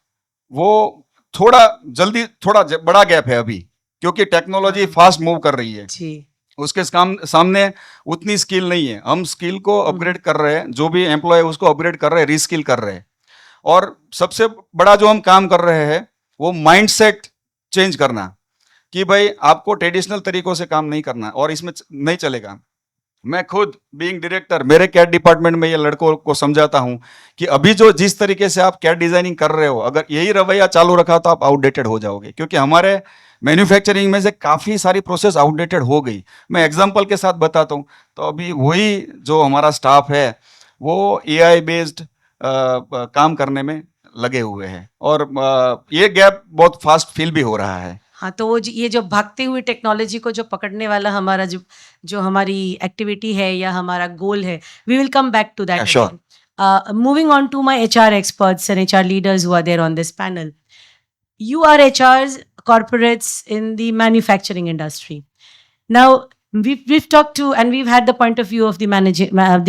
वो थोड़ा बड़ा गैप है अभी, क्योंकि टेक्नोलॉजी फास्ट मूव कर रही है जी। उसके सामने उतनी स्किल नहीं है। हम स्किल को अपग्रेड कर रहे हैं, जो भी एम्प्लॉय है उसको अपग्रेड कर रहे हैं, रीस्किल कर रहे हैं। और सबसे बड़ा जो हम काम कर रहे हैं वो माइंडसेट चेंज करना, कि भाई आपको ट्रेडिशनल तरीकों से काम नहीं करना और इसमें नहीं चलेगा। मैं खुद बीइंग डायरेक्टर मेरे कैट डिपार्टमेंट में ये लड़कों को समझाता हूं कि अभी जो जिस तरीके से आप कैट डिजाइनिंग कर रहे हो, अगर यही रवैया चालू रखा तो आप आउटडेटेड हो जाओगे, क्योंकि हमारे मैन्युफैक्चरिंग में से काफ़ी सारी प्रोसेस आउटडेटेड हो गई। मैं एग्जांपल के साथ बताता हूँ, तो अभी वही जो हमारा स्टाफ है वो एआई बेस्ड काम करने में लगे हुए हैं, और ये गैप बहुत फास्ट फील भी हो रहा है। हाँ, तो वो ये जो भागते हुए टेक्नोलॉजी को जो पकड़ने वाला हमारा जो हमारी एक्टिविटी है या हमारा गोल है, we will come back to that. Sure. Moving on to my HR experts and HR leaders who are there on this panel. You are HRs, corporates in the manufacturing industry. Now, we've talked to and we've had the point of view of the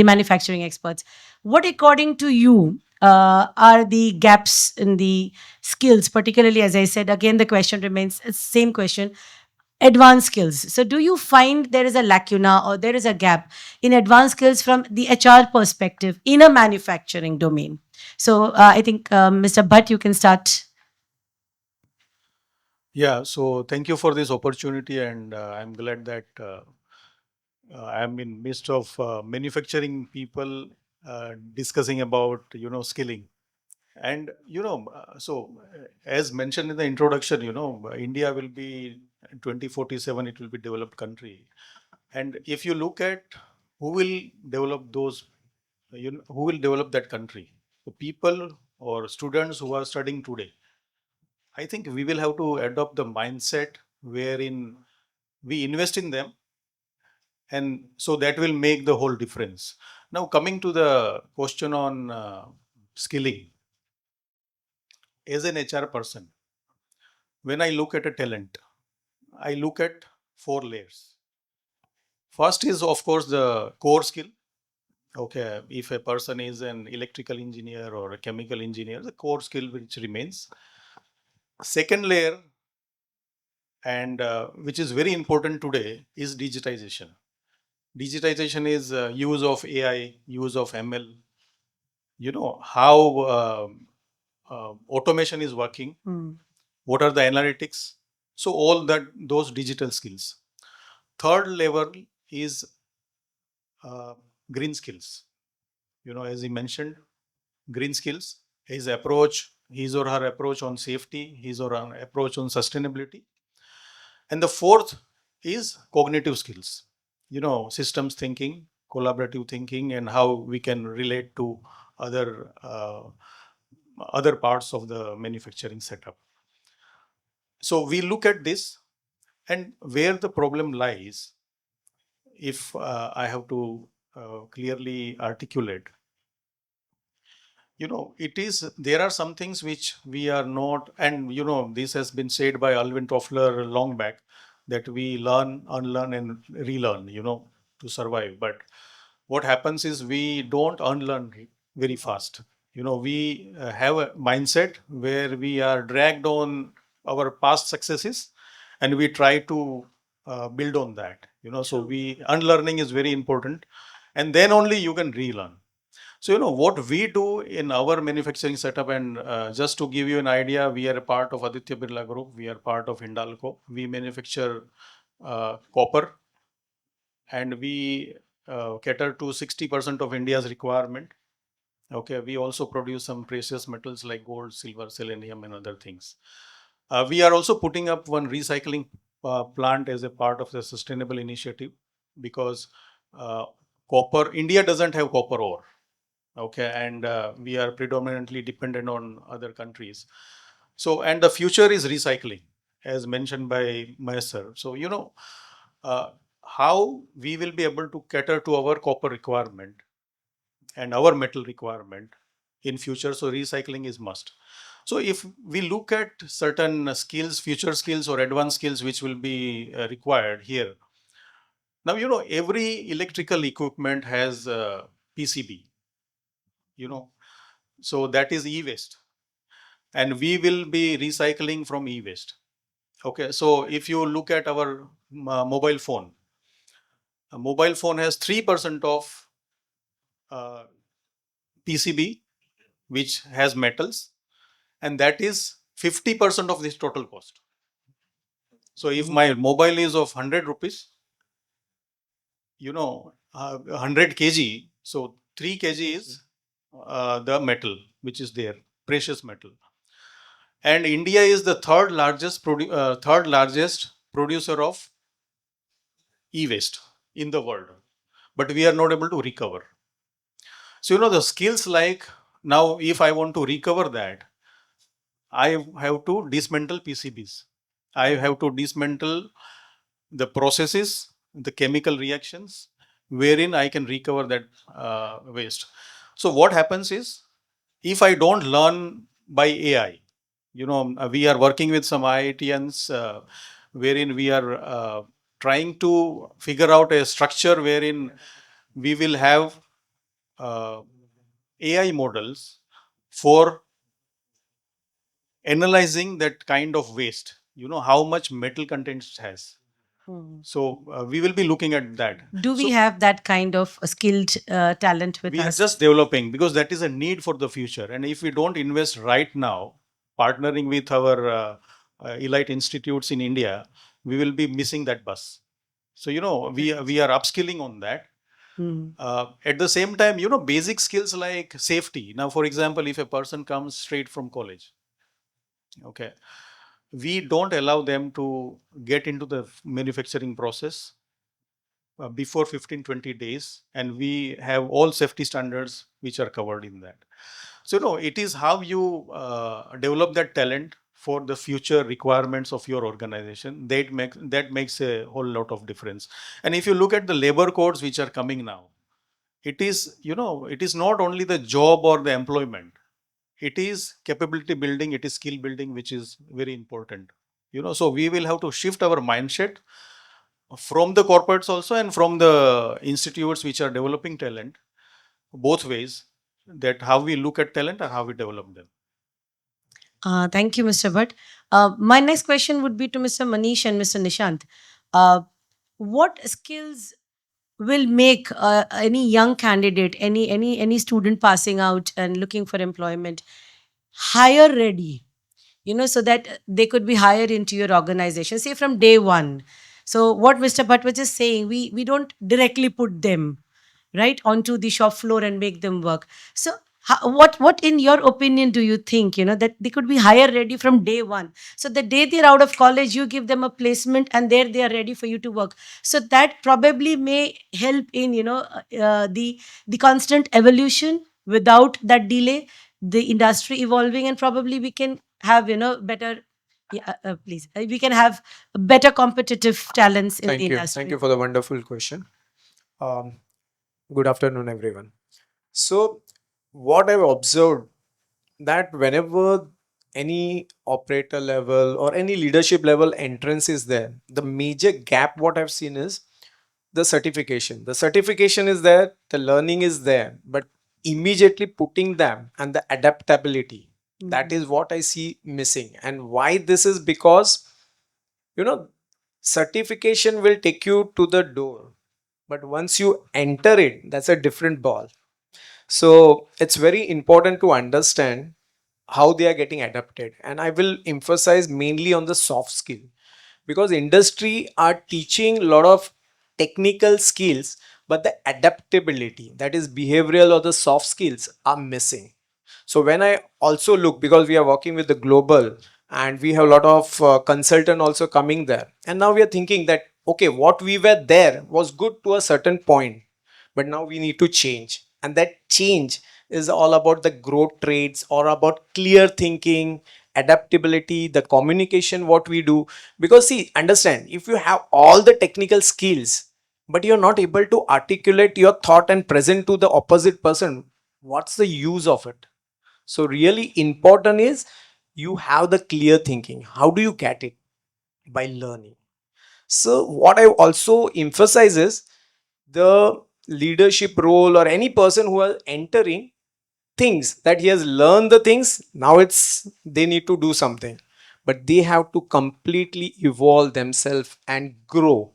manufacturing experts. What, according to you, are the gaps in the skills, particularly, as I said, again, the question remains same question, advanced skills. So do you find there is a lacuna or there is a gap in advanced skills from the HR perspective in a manufacturing domain? So I think, Mr. Bhatt, you can start. Yeah, so thank you for this opportunity, and I'm glad that I'm in midst of manufacturing people discussing about skilling. And as mentioned in the introduction, India will be 2047. It will be developed country, and if you look at who will develop those, who will develop that country, the people or students who are studying today. I think we will have to adopt the mindset wherein we invest in them, and so that will make the whole difference. Now, coming to the question on skilling, as an HR person, when I look at a talent, I look at four layers. First is, of course, the core skill. Okay, if a person is an electrical engineer or a chemical engineer, the core skill which remains. Second layer, and which is very important today, is digitization. Digitization is use of AI, use of ML, how automation is working, what are the analytics. So all that, those digital skills. Third level is uh, green skills. As he mentioned, green skills, his or her approach on safety, his or her approach on sustainability. And the fourth is cognitive skills, systems thinking, collaborative thinking, and how we can relate to other other parts of the manufacturing setup. So we look at this, and where the problem lies, if I have to clearly articulate, it is, there are some things which we are not, and this has been said by Alvin Toffler long back, that we learn, unlearn, and relearn, to survive. But what happens is we don't unlearn very fast. We have a mindset where we are dragged on our past successes, and we try to build on that. So we, unlearning is very important, and then only you can relearn. So, what we do in our manufacturing setup, and just to give you an idea, we are a part of Aditya Birla Group. We are part of Hindalco. We manufacture copper, and we cater to 60% of India's requirement. Okay, we also produce some precious metals like gold, silver, selenium, and other things. We are also putting up one recycling plant as a part of the sustainable initiative, because copper, India doesn't have copper ore. Okay, and we are predominantly dependent on other countries. So, and the future is recycling, as mentioned by Mahesh. So, how we will be able to cater to our copper requirement and our metal requirement in future. So, recycling is must. So, if we look at certain skills, future skills or advanced skills which will be required here. Now, every electrical equipment has PCB, so that is e-waste, and we will be recycling from e-waste. Okay, so if you look at our mobile phone, a mobile phone has 3% of uh, PCB, which has metals, and that is 50% of this total cost. So if my mobile is of 100 rupees, 100 kg, so 3 kg is the metal which is there, precious metal. And India is the third largest producer of e-waste in the world, but we are not able to recover. So the skills, like, now if I want to recover that, I have to dismantle PCBs. I have to dismantle the processes, the chemical reactions, wherein I can recover that waste. So what happens is, if I don't learn by AI, we are working with some IITians, wherein we are trying to figure out a structure wherein we will have AI models for analyzing that kind of waste, how much metal content it has. So we will be looking at that. Do we have that kind of a skilled talent with We are us? just developing, because that is a need for the future. And if we don't invest right now, partnering with our elite institutes in India, we will be missing that bus. So, we are upskilling on that. At the same time, basic skills like safety. Now, for example, if a person comes straight from college, okay, we don't allow them to get into the manufacturing process before 15-20 days, and we have all safety standards which are covered in that. So it is how you develop that talent for the future requirements of your organization that makes a whole lot of difference. And if you look at the labor codes which are coming now, it is not only the job or the employment, it is capability building, it is skill building, which is very important. So we will have to shift our mindset from the corporates also and from the institutes which are developing talent, both ways, that how we look at talent and how we develop them. Thank you, Mr. Bhatt. My next question would be to Mr. Manish and Mr. Nishant. What skills will make any young candidate, any student passing out and looking for employment, hire ready? So that they could be hired into your organization, say from day one. So what Mr. Bhatt was just saying, we don't directly put them right onto the shop floor and make them work. So what in your opinion do you think, that they could be hire ready from day one, so the day they're out of college you give them a placement and there they are ready for you to work? So that probably may help in the constant evolution without that delay, the industry evolving, and probably we can have better, yeah, please, we can have better competitive talents in the Thank you. industry. Thank you for the wonderful question. Um, Good afternoon, everyone. So, what I've observed that whenever any operator level or any leadership level entrance is there, the major gap what I've seen is the certification. The certification is there, the learning is there, but immediately putting them and the adaptability, that is what I see missing. And why this is because, you know, certification will take you to the door, but once you enter it, that's a different ball. So it's very important to understand how they are getting adapted, and I will emphasize mainly on the soft skill, because industry are teaching a lot of technical skills, but the adaptability, that is behavioral or the soft skills, are missing. So when I also look, because we are working with the global and we have a lot of consultant also coming there, and now we are thinking that okay, what we were there was good to a certain point, but now we need to change, and that change is all about the growth traits or about clear thinking, adaptability, the communication what we do. Because see, understand, if you have all the technical skills but you're not able to articulate your thought and present to the opposite person, what's the use of it? So really important is you have the clear thinking. How do you get it? By learning. So what I also emphasize is the leadership role or any person who are entering things that he has learned the things, now it's they need to do something, but they have to completely evolve themselves and grow.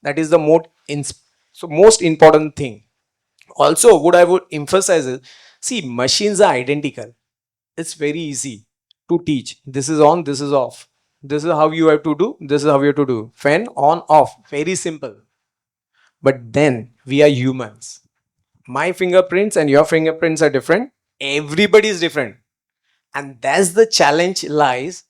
That is the most important thing. Also what I would emphasize is, see, machines are identical, it's very easy to teach. This is on, this is off. This is how you have to do. This is how you have to do. Fan on, off. Very simple. But then we are humans. My fingerprints and your fingerprints are different. Everybody is different. And that's the challenge lies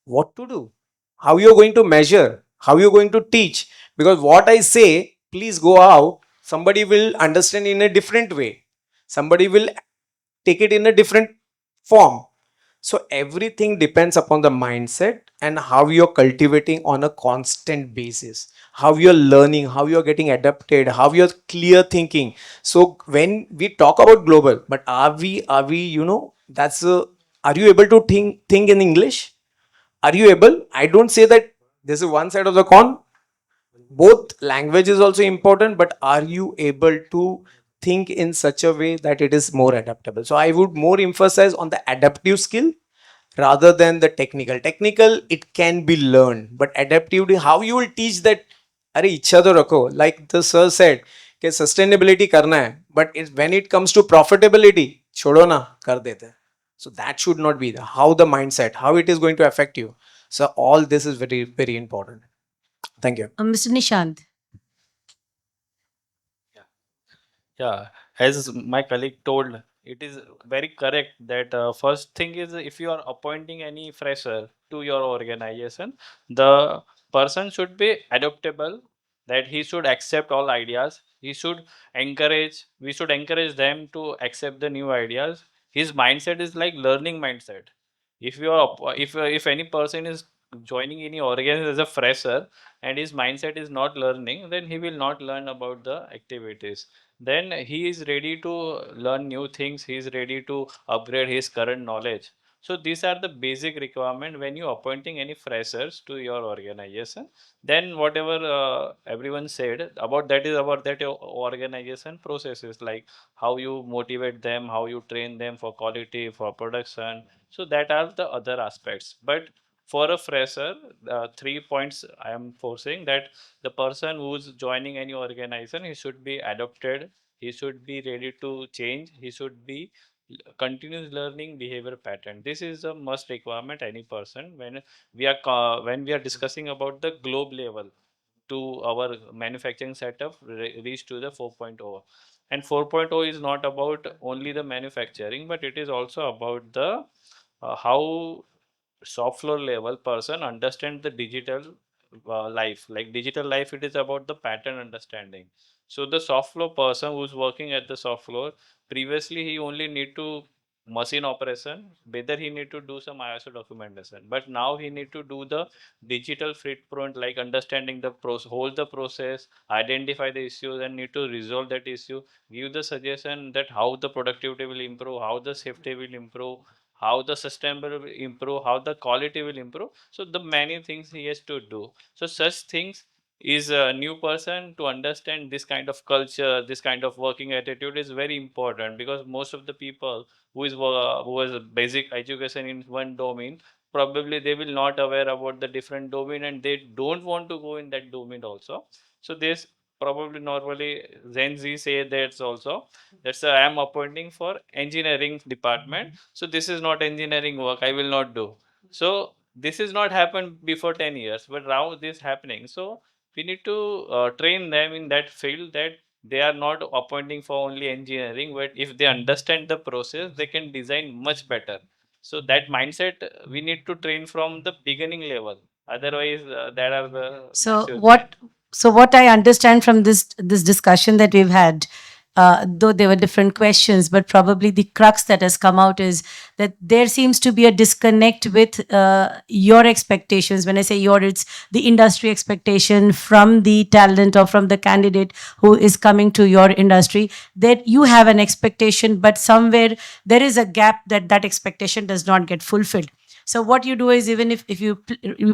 what to do. How you're going to measure. How you're going to teach. Because what I say, please go out. Somebody will understand in a different way. Somebody will take it in a different form. So everything depends upon the mindset and how you're cultivating on a constant basis, how you're learning, how you're getting adapted, how you're clear thinking. So when we talk about global, but are we, that's are you able to think in English? Are you able? I don't say that this is one side of the coin. Both language is also important, but are you able to think in such a way that it is more adaptable? So I would more emphasize on the adaptive skill rather than the technical. It can be learned, but adaptively, how you will teach that? अरे इच्छा तो रखो, like the sir said कि sustainability करना है, but when it comes to profitability, छोड़ो ना, कर देते हैं. So that should not be how the mindset, how it is going to affect you. So all this is very, very important. Thank you. Mr. Nishant. Yeah, as my colleague told, it is very correct that first thing is if you are appointing any fresher to your organization, the person should be adaptable, that he should accept all ideas. We should encourage them to accept the new ideas. His mindset is like learning mindset. If you are, if any person is joining any organization as a fresher and his mindset is not learning, then he will not learn about the activities. Then he is ready to learn new things, he is ready to upgrade his current knowledge. So these are the basic requirement when you appointing any freshers to your organization. Then whatever everyone said about that is about that organization processes, like how you motivate them, how you train them for quality, for production. So that are the other aspects. But for a fresher, 3 points I am forcing that the person who's joining any organization, he should be adopted, he should be ready to change, he should be continuous learning behavior pattern. This is a must requirement any person when when we are discussing about the globe level to our manufacturing setup reach to the 4.0. And 4.0 is not about only the manufacturing, but it is also about the how shop floor level person understand the digital life. Like digital life, it is about the pattern understanding. So the shop floor person who's working at the shop floor, previously he only need to machine operation, whether he need to do some ISO documentation, but now he need to do the digital footprint, like understanding the process, hold the process, identify the issues and need to resolve that issue, give the suggestion that how the productivity will improve, how the safety will improve, how the sustainability will improve, how the quality will improve. So the many things he has to do. So such things is a new person to understand this kind of culture, this kind of working attitude is very important, because most of the people who has a basic education in one domain, probably they will not aware about the different domain and they don't want to go in that domain also. So this probably normally Gen Z say that's also, that's I am appointing for engineering department. So this is not engineering work, I will not do. So this is not happened before 10 years, but now this happening. So we need to train them in that field, that they are not appointing for only engineering, but if they understand the process, they can design much better. So that mindset we need to train from the beginning level. Otherwise, there are the So massive what so what I understand from this discussion that we've had, though there were different questions, but probably the crux that has come out is that there seems to be a disconnect with your expectations. When I say your, it's the industry expectation from the talent or from the candidate who is coming to your industry. That you have an expectation, but somewhere there is a gap that that expectation does not get fulfilled. So what you do is, even if you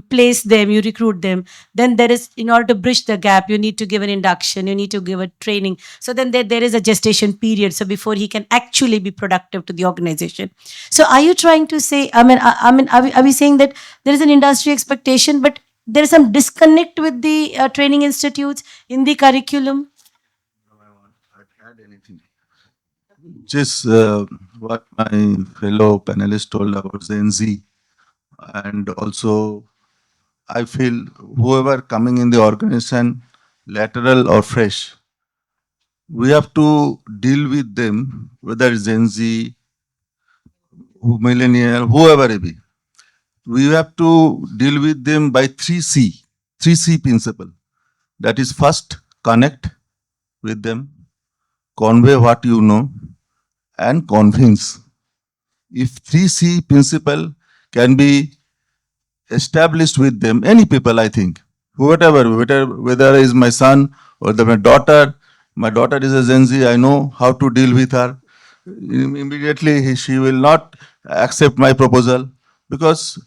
place them, you recruit them, then there is, in order to bridge the gap, you need to give an induction, you need to give a training. So then there is a gestation period. So before he can actually be productive to the organization. So are you trying to say, I mean, are we saying that there is an industry expectation, but there is some disconnect with the training institutes in the curriculum? Add anything? Just what my fellow panelists told about Gen Z, and also I feel whoever coming in the organization, lateral or fresh, we have to deal with them, whether it's Gen Z, millennial, whoever it be. We have to deal with them by 3C principle. That is, first, connect with them, convey what you know, and convince. If 3C principle can be established with them, any people, I think, whether is my son or my daughter is a Gen Z, I know how to deal with her. Immediately, she will not accept my proposal, because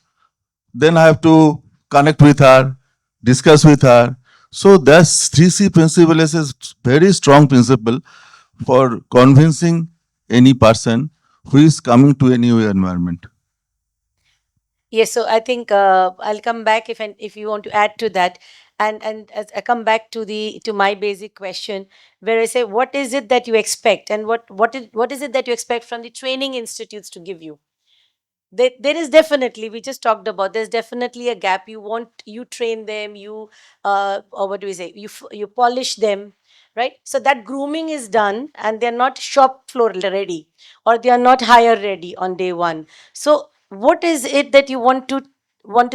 then I have to connect with her, discuss with her. So that's 3C principle is a very strong principle for convincing any person who is coming to a new environment. Yes, so I think I'll come back if you want to add to that, and as I come back to the to my basic question, where I say, what is it that you expect, and what is it that you expect from the training institutes to give you? There is definitely, we just talked about, there's definitely a gap. You train them, or what do we say, you polish them, right? So that grooming is done, and they're not shop floor ready, or they are not hire ready on day one. So what is it that you want to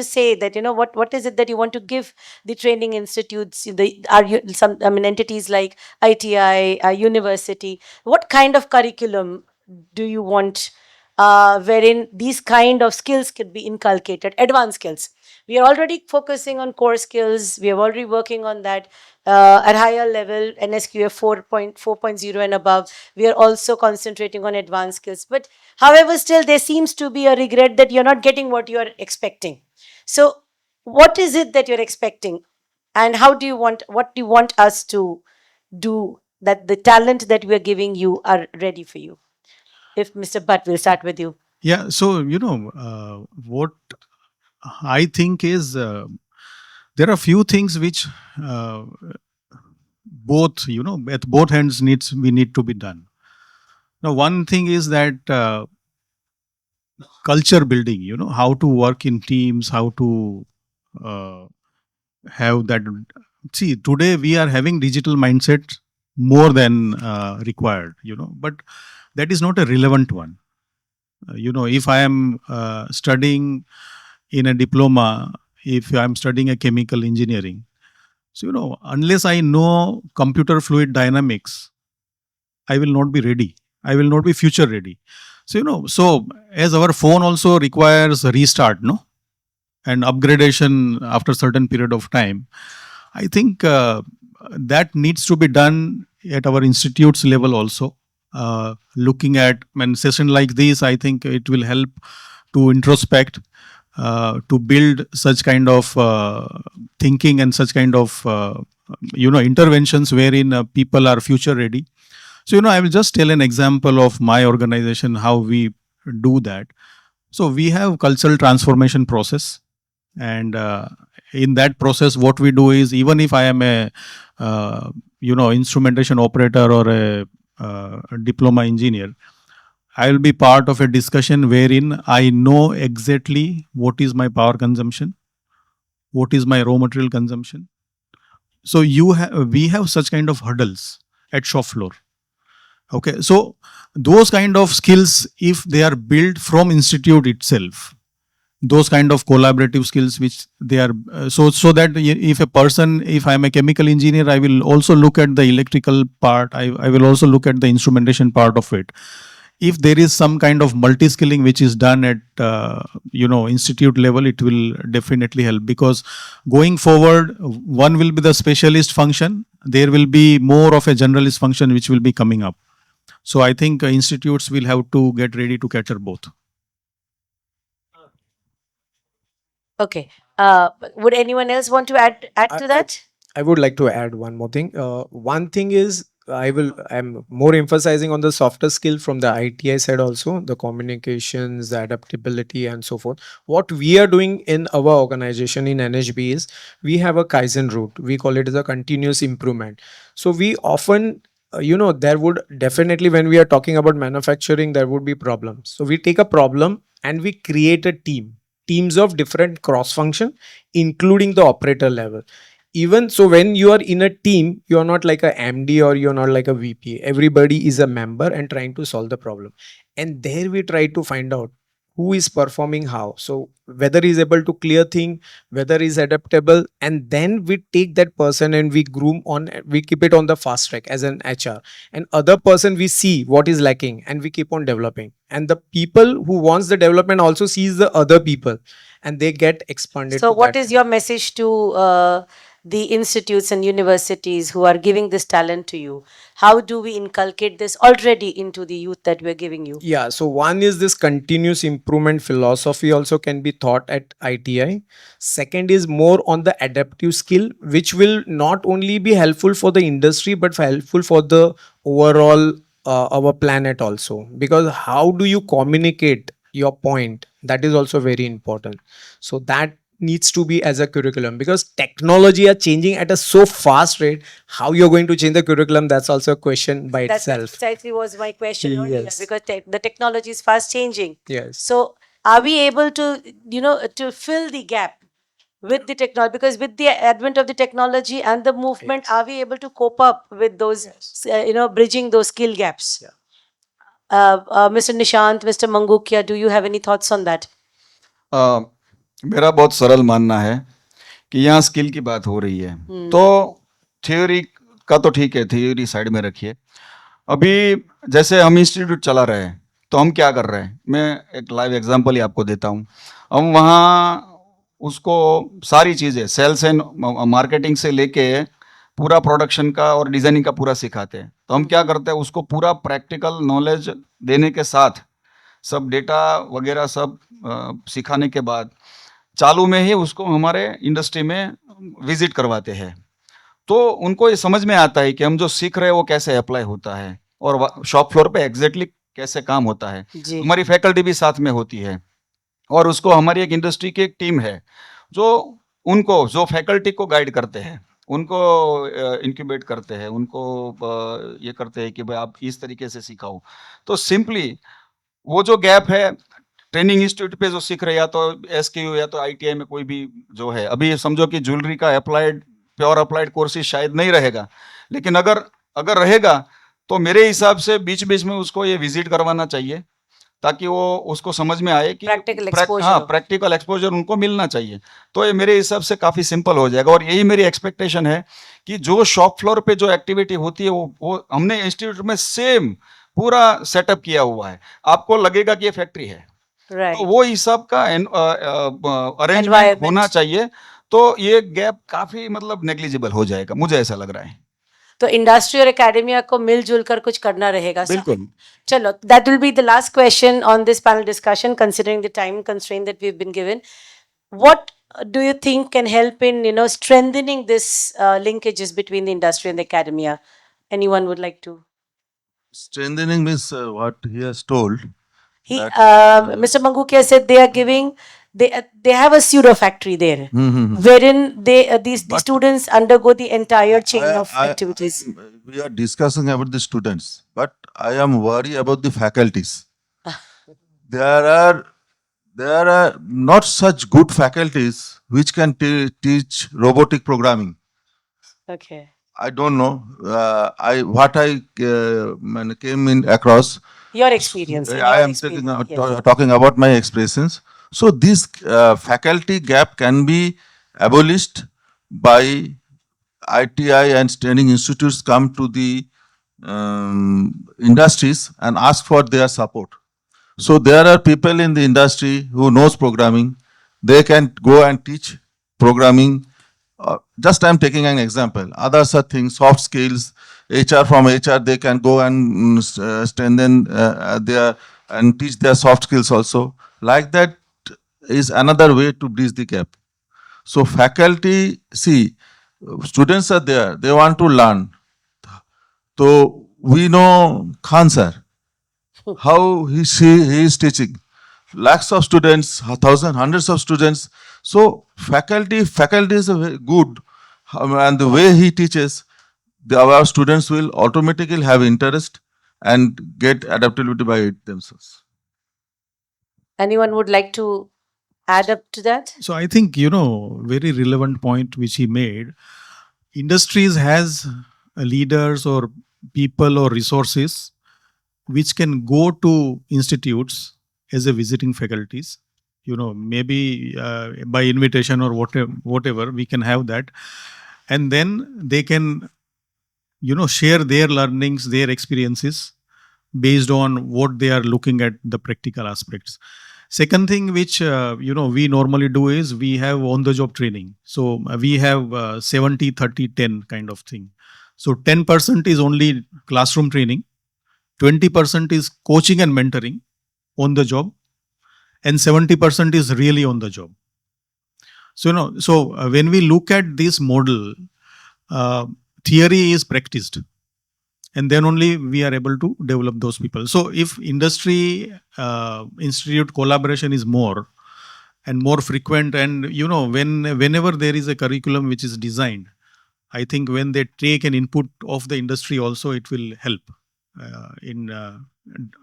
say, that what is it that you want to give the training institutes, the are you some, I mean, entities like ITI, university, what kind of curriculum do you want, wherein these kind of skills could be inculcated, advanced skills? We are already focusing on core skills. We are already working on that at higher level, NSQF 4.0 and above. We are also concentrating on advanced skills. But however, still there seems to be a regret that you're not getting what you are expecting. So, what is it that you're expecting, and what do you want us to do, that the talent that we are giving you are ready for you? If Mr. Butt, will start with you. Yeah, so what I think is there are few things which both at both ends we need to be done. Now, one thing is that culture building. How to work in teams, how to uh, have that. See, today we are having digital mindset more than required. But that is not a relevant one. If I am studying in a diploma, if I am studying a chemical engineering, so unless I know computer fluid dynamics, I will not be ready. I will not be future ready. So so as our phone also requires a restart, no, and upgradation after certain period of time, I think that needs to be done at our institutes level also. Looking at when session like this, I think it will help to introspect, to build such kind of thinking and such kind of interventions wherein people are future ready. So I will just tell an example of my organization how we do that. So we have cultural transformation process, and in that process what we do is, even if I am a instrumentation operator or a diploma engineer, I will be part of a discussion wherein I know exactly what is my power consumption, what is my raw material consumption. So we have such kind of hurdles at shop floor. Okay, so those kind of skills, if they are built from institute itself, those kind of collaborative skills which they are so that if a person, if I am a chemical engineer, I will also look at the electrical part, I will also look at the instrumentation part of it. If there is some kind of multi-skilling which is done at institute level, it will definitely help, because going forward one will be the specialist function, there will be more of a generalist function which will be coming up. So I think institutes will have to get ready to cater both. Okay. Would anyone else want to add to that? I would like to add one more thing. One thing is I'm more emphasizing on the softer skill from the ITI side also, the communications, the adaptability, and so forth. What we are doing in our organization in NHB is we have a Kaizen route. We call it as a continuous improvement. So we often there would definitely, when we are talking about manufacturing, there would be problems. So we take a problem and we create a teams of different cross function, including the operator level. Even so, when you are in a team, you are not like a MD or you're not like a VP. Everybody is a member and trying to solve the problem. And there we try to find out who is performing how. So whether is able to clear thing, whether is adaptable, and then we take that person and we groom on, we keep it on the fast track as an HR. And other person, we see what is lacking and we keep on developing. And the people who wants the development also sees the other people and they get expanded. So, to what that. is your message to the institutes and universities who are giving this talent to you? How do we inculcate this already into the youth that we're giving you? Yeah, so one is this continuous improvement philosophy also can be taught at ITI. Second is more on the adaptive skill, which will not only be helpful for the industry but helpful for the overall our planet also. Because how do you communicate your point? That is also very important. So that needs to be as a curriculum, because technology are changing at a so fast rate. How you're going to change the curriculum, that's also a question by That itself. precisely was my question earlier, Yes. because the technology is fast changing. Yes. So Are we able to, to fill the gap with the technology? Because with the advent of the technology and the movement, Yes. are we able to cope up with those, Yes. bridging those skill gaps? Yeah. Mr. Nishant, Mr. Mangukia, do you have any thoughts on that? अ, मेरा बहुत सरल मानना है कि यहाँ skill की बात हो रही है तो थ्योरी का तो ठीक है, थ्योरी साइड में रखिए। अभी जैसे हम इंस्टीट्यूट चला रहे हैं तो हम क्या कर रहे हैं, मैं एक लाइव एग्जांपल ही आपको देता हूँ। हम वहाँ उसको सारी चीज़ें सेल्स एंड मार्केटिंग से लेके पूरा प्रोडक्शन का और डिजाइनिंग का पूरा सिखाते हैं। तो हम क्या करते हैं, उसको पूरा प्रैक्टिकल नॉलेज देने के साथ सब डेटा वगैरह सब सिखाने के बाद चालू में ही उसको हमारे इंडस्ट्री में विजिट करवाते हैं। तो उनको ये समझ में आता है कि हम जो सीख रहे हैं वो कैसे अप्लाई होता है और शॉप फ्लोर पे एग्जैक्टली कैसे काम होता है। जी। हमारी फैकल्टी भी साथ में होती है और उसको हमारी एक इंडस्ट्री की एक टीम है जो उनको जो फैकल्टी को गाइड करते हैं, उनको इंक्यूबेट करते हैं, उनको ये करते हैं कि भाई आप इस तरीके से सिखाओ। तो सिंपली वो जो गैप है ट्रेनिंग इंस्टीट्यूट पे जो सीख रहे या तो एसकेयू या तो आईटीआई में कोई भी जो है, अभी समझो कि ज्वेलरी का अप्लाइड प्योर अप्लाइड कोर्सेज शायद नहीं रहेगा, लेकिन अगर अगर रहेगा तो मेरे हिसाब से बीच बीच में उसको ये विजिट करवाना चाहिए ताकि वो उसको समझ में आए कि Practical exposure हाँ हो। प्रैक्टिकल एक्सपोजर उनको मिलना चाहिए। तो ये मेरे हिसाब से काफ़ी सिंपल हो जाएगा और यही मेरी एक्सपेक्टेशन है कि जो शॉप फ्लोर पे जो एक्टिविटी होती है वो हमने इंस्टीट्यूट में सेम पूरा सेटअप किया हुआ है, आपको लगेगा कि ये फैक्ट्री है। राइट। तो वो हिसाब का अरेंजमेंट Environment. होना चाहिए, तो ये गैप काफ़ी मतलब नेग्लिजिबल हो जाएगा, मुझे ऐसा लग रहा है। तो इंडस्ट्री और एकेडमिया को मिलजुल कर कुछ करना रहेगा। बिल्कुल। चलो, that will be the last question on this panel discussion, considering the time constraint that we've been given. What do you think can help in, strengthening this linkages between the industry and the academia? Anyone would like to? Strengthening means what he has told. He, That, Mr. Mangukia said they are giving, they have a pseudo factory there, wherein these But- students undergo the entire chain of activities. We are discussing about the students, but I am worried about the faculties. There are not such good faculties which can teach robotic programming. Okay. I don't know. Came in across. Your experience. in I your am experience, yes. talking about my experiences. So this faculty gap can be abolished by ITI and training institutes come to the industries and ask for their support. So there are people in the industry who knows programming. They can go and teach programming. Just I'm taking an example. Others are things, soft skills, HR from HR, they can go and strengthen their and teach their soft skills also. Like that is another way to bridge the gap. So faculty, see, students are there, they want to learn. So we know Khan sir, how he is teaching. Lakhs of students, thousands, hundreds of students. So faculty is a very good, and the way he teaches, our students will automatically have interest and get adaptability by it themselves. Anyone would like to add up to that? So I think, very relevant point which he made. Industries has leaders or people or resources which can go to institutes as a visiting faculties. Maybe by invitation or whatever, we can have that. And then they can, share their learnings, their experiences based on what they are looking at the practical aspects. Second thing which we normally do is we have on the job training. So we have 70 30 10 kind of thing. So 10% is only classroom training, 20% is coaching and mentoring on the job, and 70% is really on the job. So when we look at this model, theory is practiced, and then only we are able to develop those people. So if industry institute collaboration is more and more frequent, and whenever there is a curriculum which is designed, I think when they take an input of the industry also, it will help in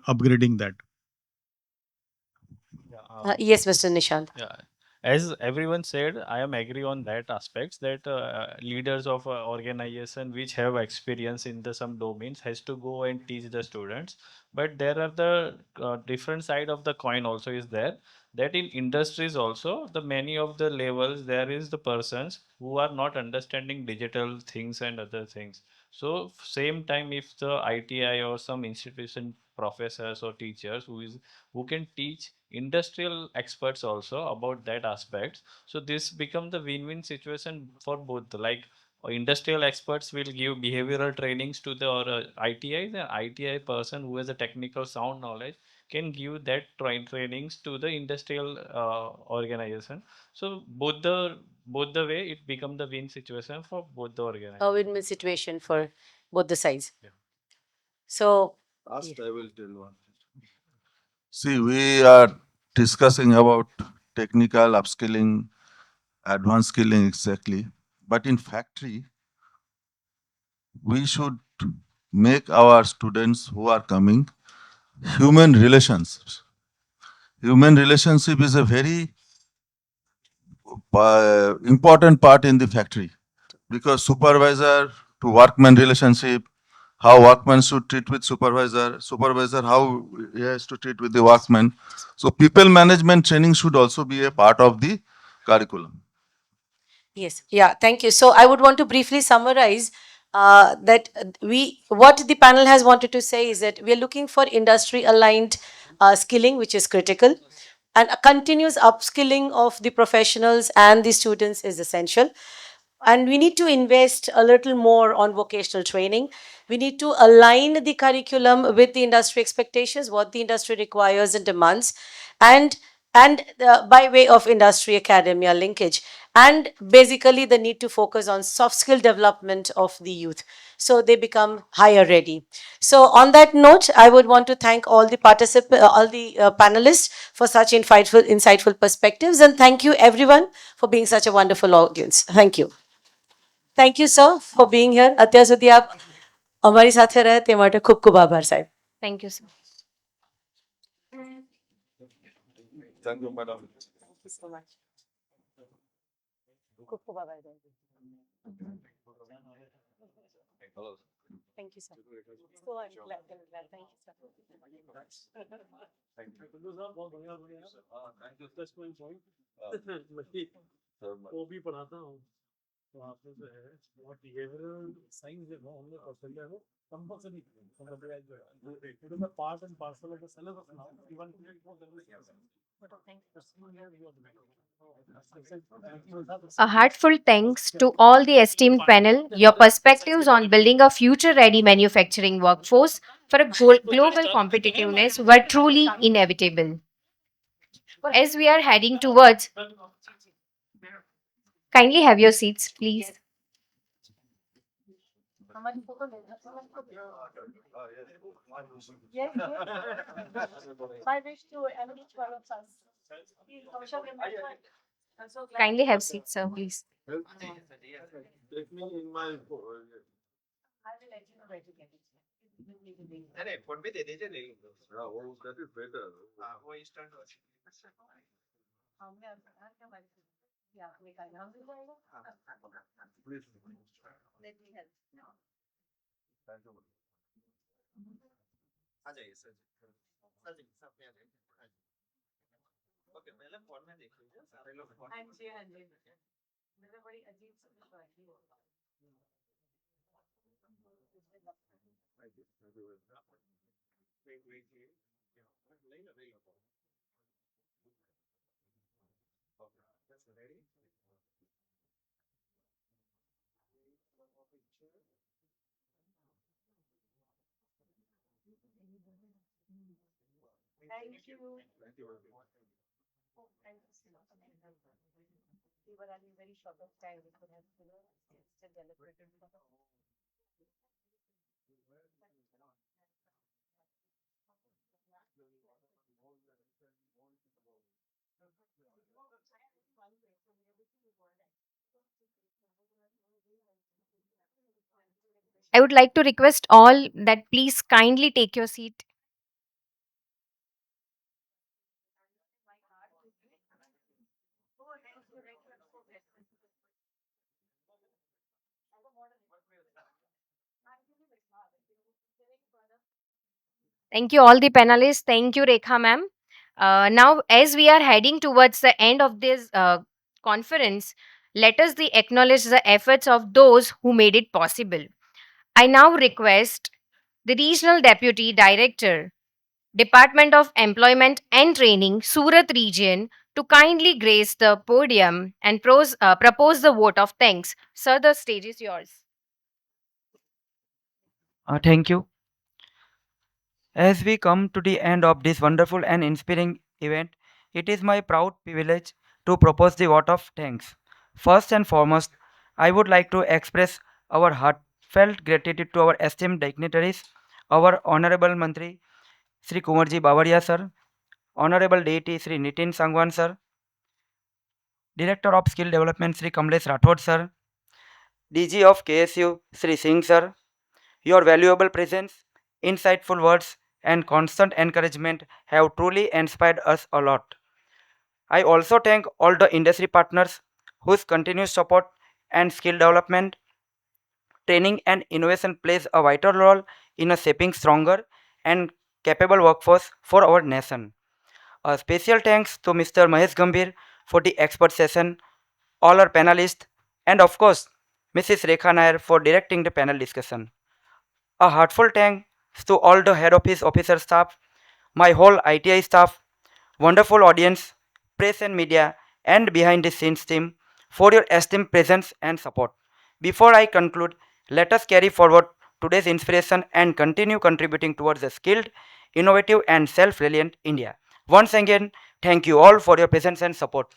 upgrading that. Yes, Mr. Nishant. Yeah, as everyone said, I am agree on that aspects that leaders of organization which have experience in the some domains has to go and teach the students. But there are the different side of the coin also is there that in industries also the many of the levels there is the persons who are not understanding digital things and other things. So same time if the ITI or some institution professors or teachers who can teach industrial experts also about that aspect, so this become the win-win situation for both, like industrial experts will give behavioral trainings to the or ITIs, and ITI person who has a technical sound knowledge can give that trainings to the industrial organization. So both the way it become the win situation for both the organization. A win-win situation for both the sides. Yeah. So, Last, I will tell one. See, we are discussing about technical upskilling, advanced skilling exactly. But in factory, we should make our students who are coming human relationships. Human relationship is a very important part in the factory because supervisor to workman relationship, how workman should treat with supervisor, supervisor how he has to treat with the workman. So people management training should also be a part of the curriculum. yes, yeah, thank you. So I would want to briefly summarize that what the panel has wanted to say is that we are looking for industry aligned skilling, which is critical, and a continuous upskilling of the professionals and the students is essential. And we need to invest a little more on vocational training. We need to align the curriculum with the industry expectations, what the industry requires and demands, and by way of industry academia linkage, and basically the need to focus on soft skill development of the youth so they become higher ready. So on that note, I would want to thank all the all the panelists for such insightful perspectives, and thank you everyone for being such a wonderful audience. Thank you. Thank you sir for Bing here. અત્યાર સુધી આપ અમારી સાથે રહે તે માટે ખૂબ ખૂબ આભાર સાહેબ. Thank you, sir. Thank you, madam. ખૂબ ખૂબ આભાર. Thank you sir. So I'm glad. Thank you, sir. वो भी पढ़ाता हूँ तो आपने जो है और बिहेवियरल साइंस जो है हमने ऑस्ट्रेलिया में compulsory it is a part and parcel of the syllabus now even A heartfelt thanks to all the esteemed panel. Your perspectives on building a future ready manufacturing workforce for a global competitiveness were truly inevitable. As we are heading towards, kindly have your seats, please. Kindly have seats, sir, please. Take me in my. अरे phone पे दे दीजिए नहीं Yeah, oh, that is better. हाँ वो instant हो Please. Let me help. Thank you. आ जाइए sir sir जी सब पे आ जाइए ओके पहले फोन में देख लीजिए सारे लोग फोन हाँ जी हाँ जी. मुझे बड़ी अजीब सी लगी. Thank you. Thank you very much. wait नहीं available okay that's ready Thank you. Thank you very much. Thank you so much. We were having very short of time. We could have, still deliberated. I would like to request all that please kindly take your seat. Thank you, all the panelists. Thank you, Rekha ma'am. Now, as we are heading towards the end of this conference, let us acknowledge the efforts of those who made it possible. I now request the Regional Deputy Director, Department of Employment and Training, Surat Region, to kindly grace the podium and propose the vote of thanks. Sir, the stage is yours. Thank you. As we come to the end of this wonderful and inspiring event, it is my proud privilege to propose the vote of thanks. First and foremost, I would like to express our heartfelt gratitude to our esteemed dignitaries, our Honorable Mantri, Sri Kumarji Bavaria sir, Honorable Deity Sri Nitin Sangwan sir, Director of Skill Development Sri Kamlesh Rathod sir, DG of KSU Sri Singh sir. Your valuable presence, insightful words, and constant encouragement have truly inspired us a lot. I also thank all the industry partners whose continuous support and skill development, training, and innovation plays a vital role in shaping stronger and capable workforce for our nation. A special thanks to Mr. Mahesh Gambhir for the expert session, all our panelists, and of course, Mrs. Rekha Nair for directing the panel discussion. A heartfelt thanks to all the head office officer staff, my whole ITI staff, wonderful audience, press and media, and behind the scenes team for your esteemed presence and support. Before I conclude, let us carry forward today's inspiration and continue contributing towards a skilled, innovative, and self reliant India. Once again, thank you all for your presence and support.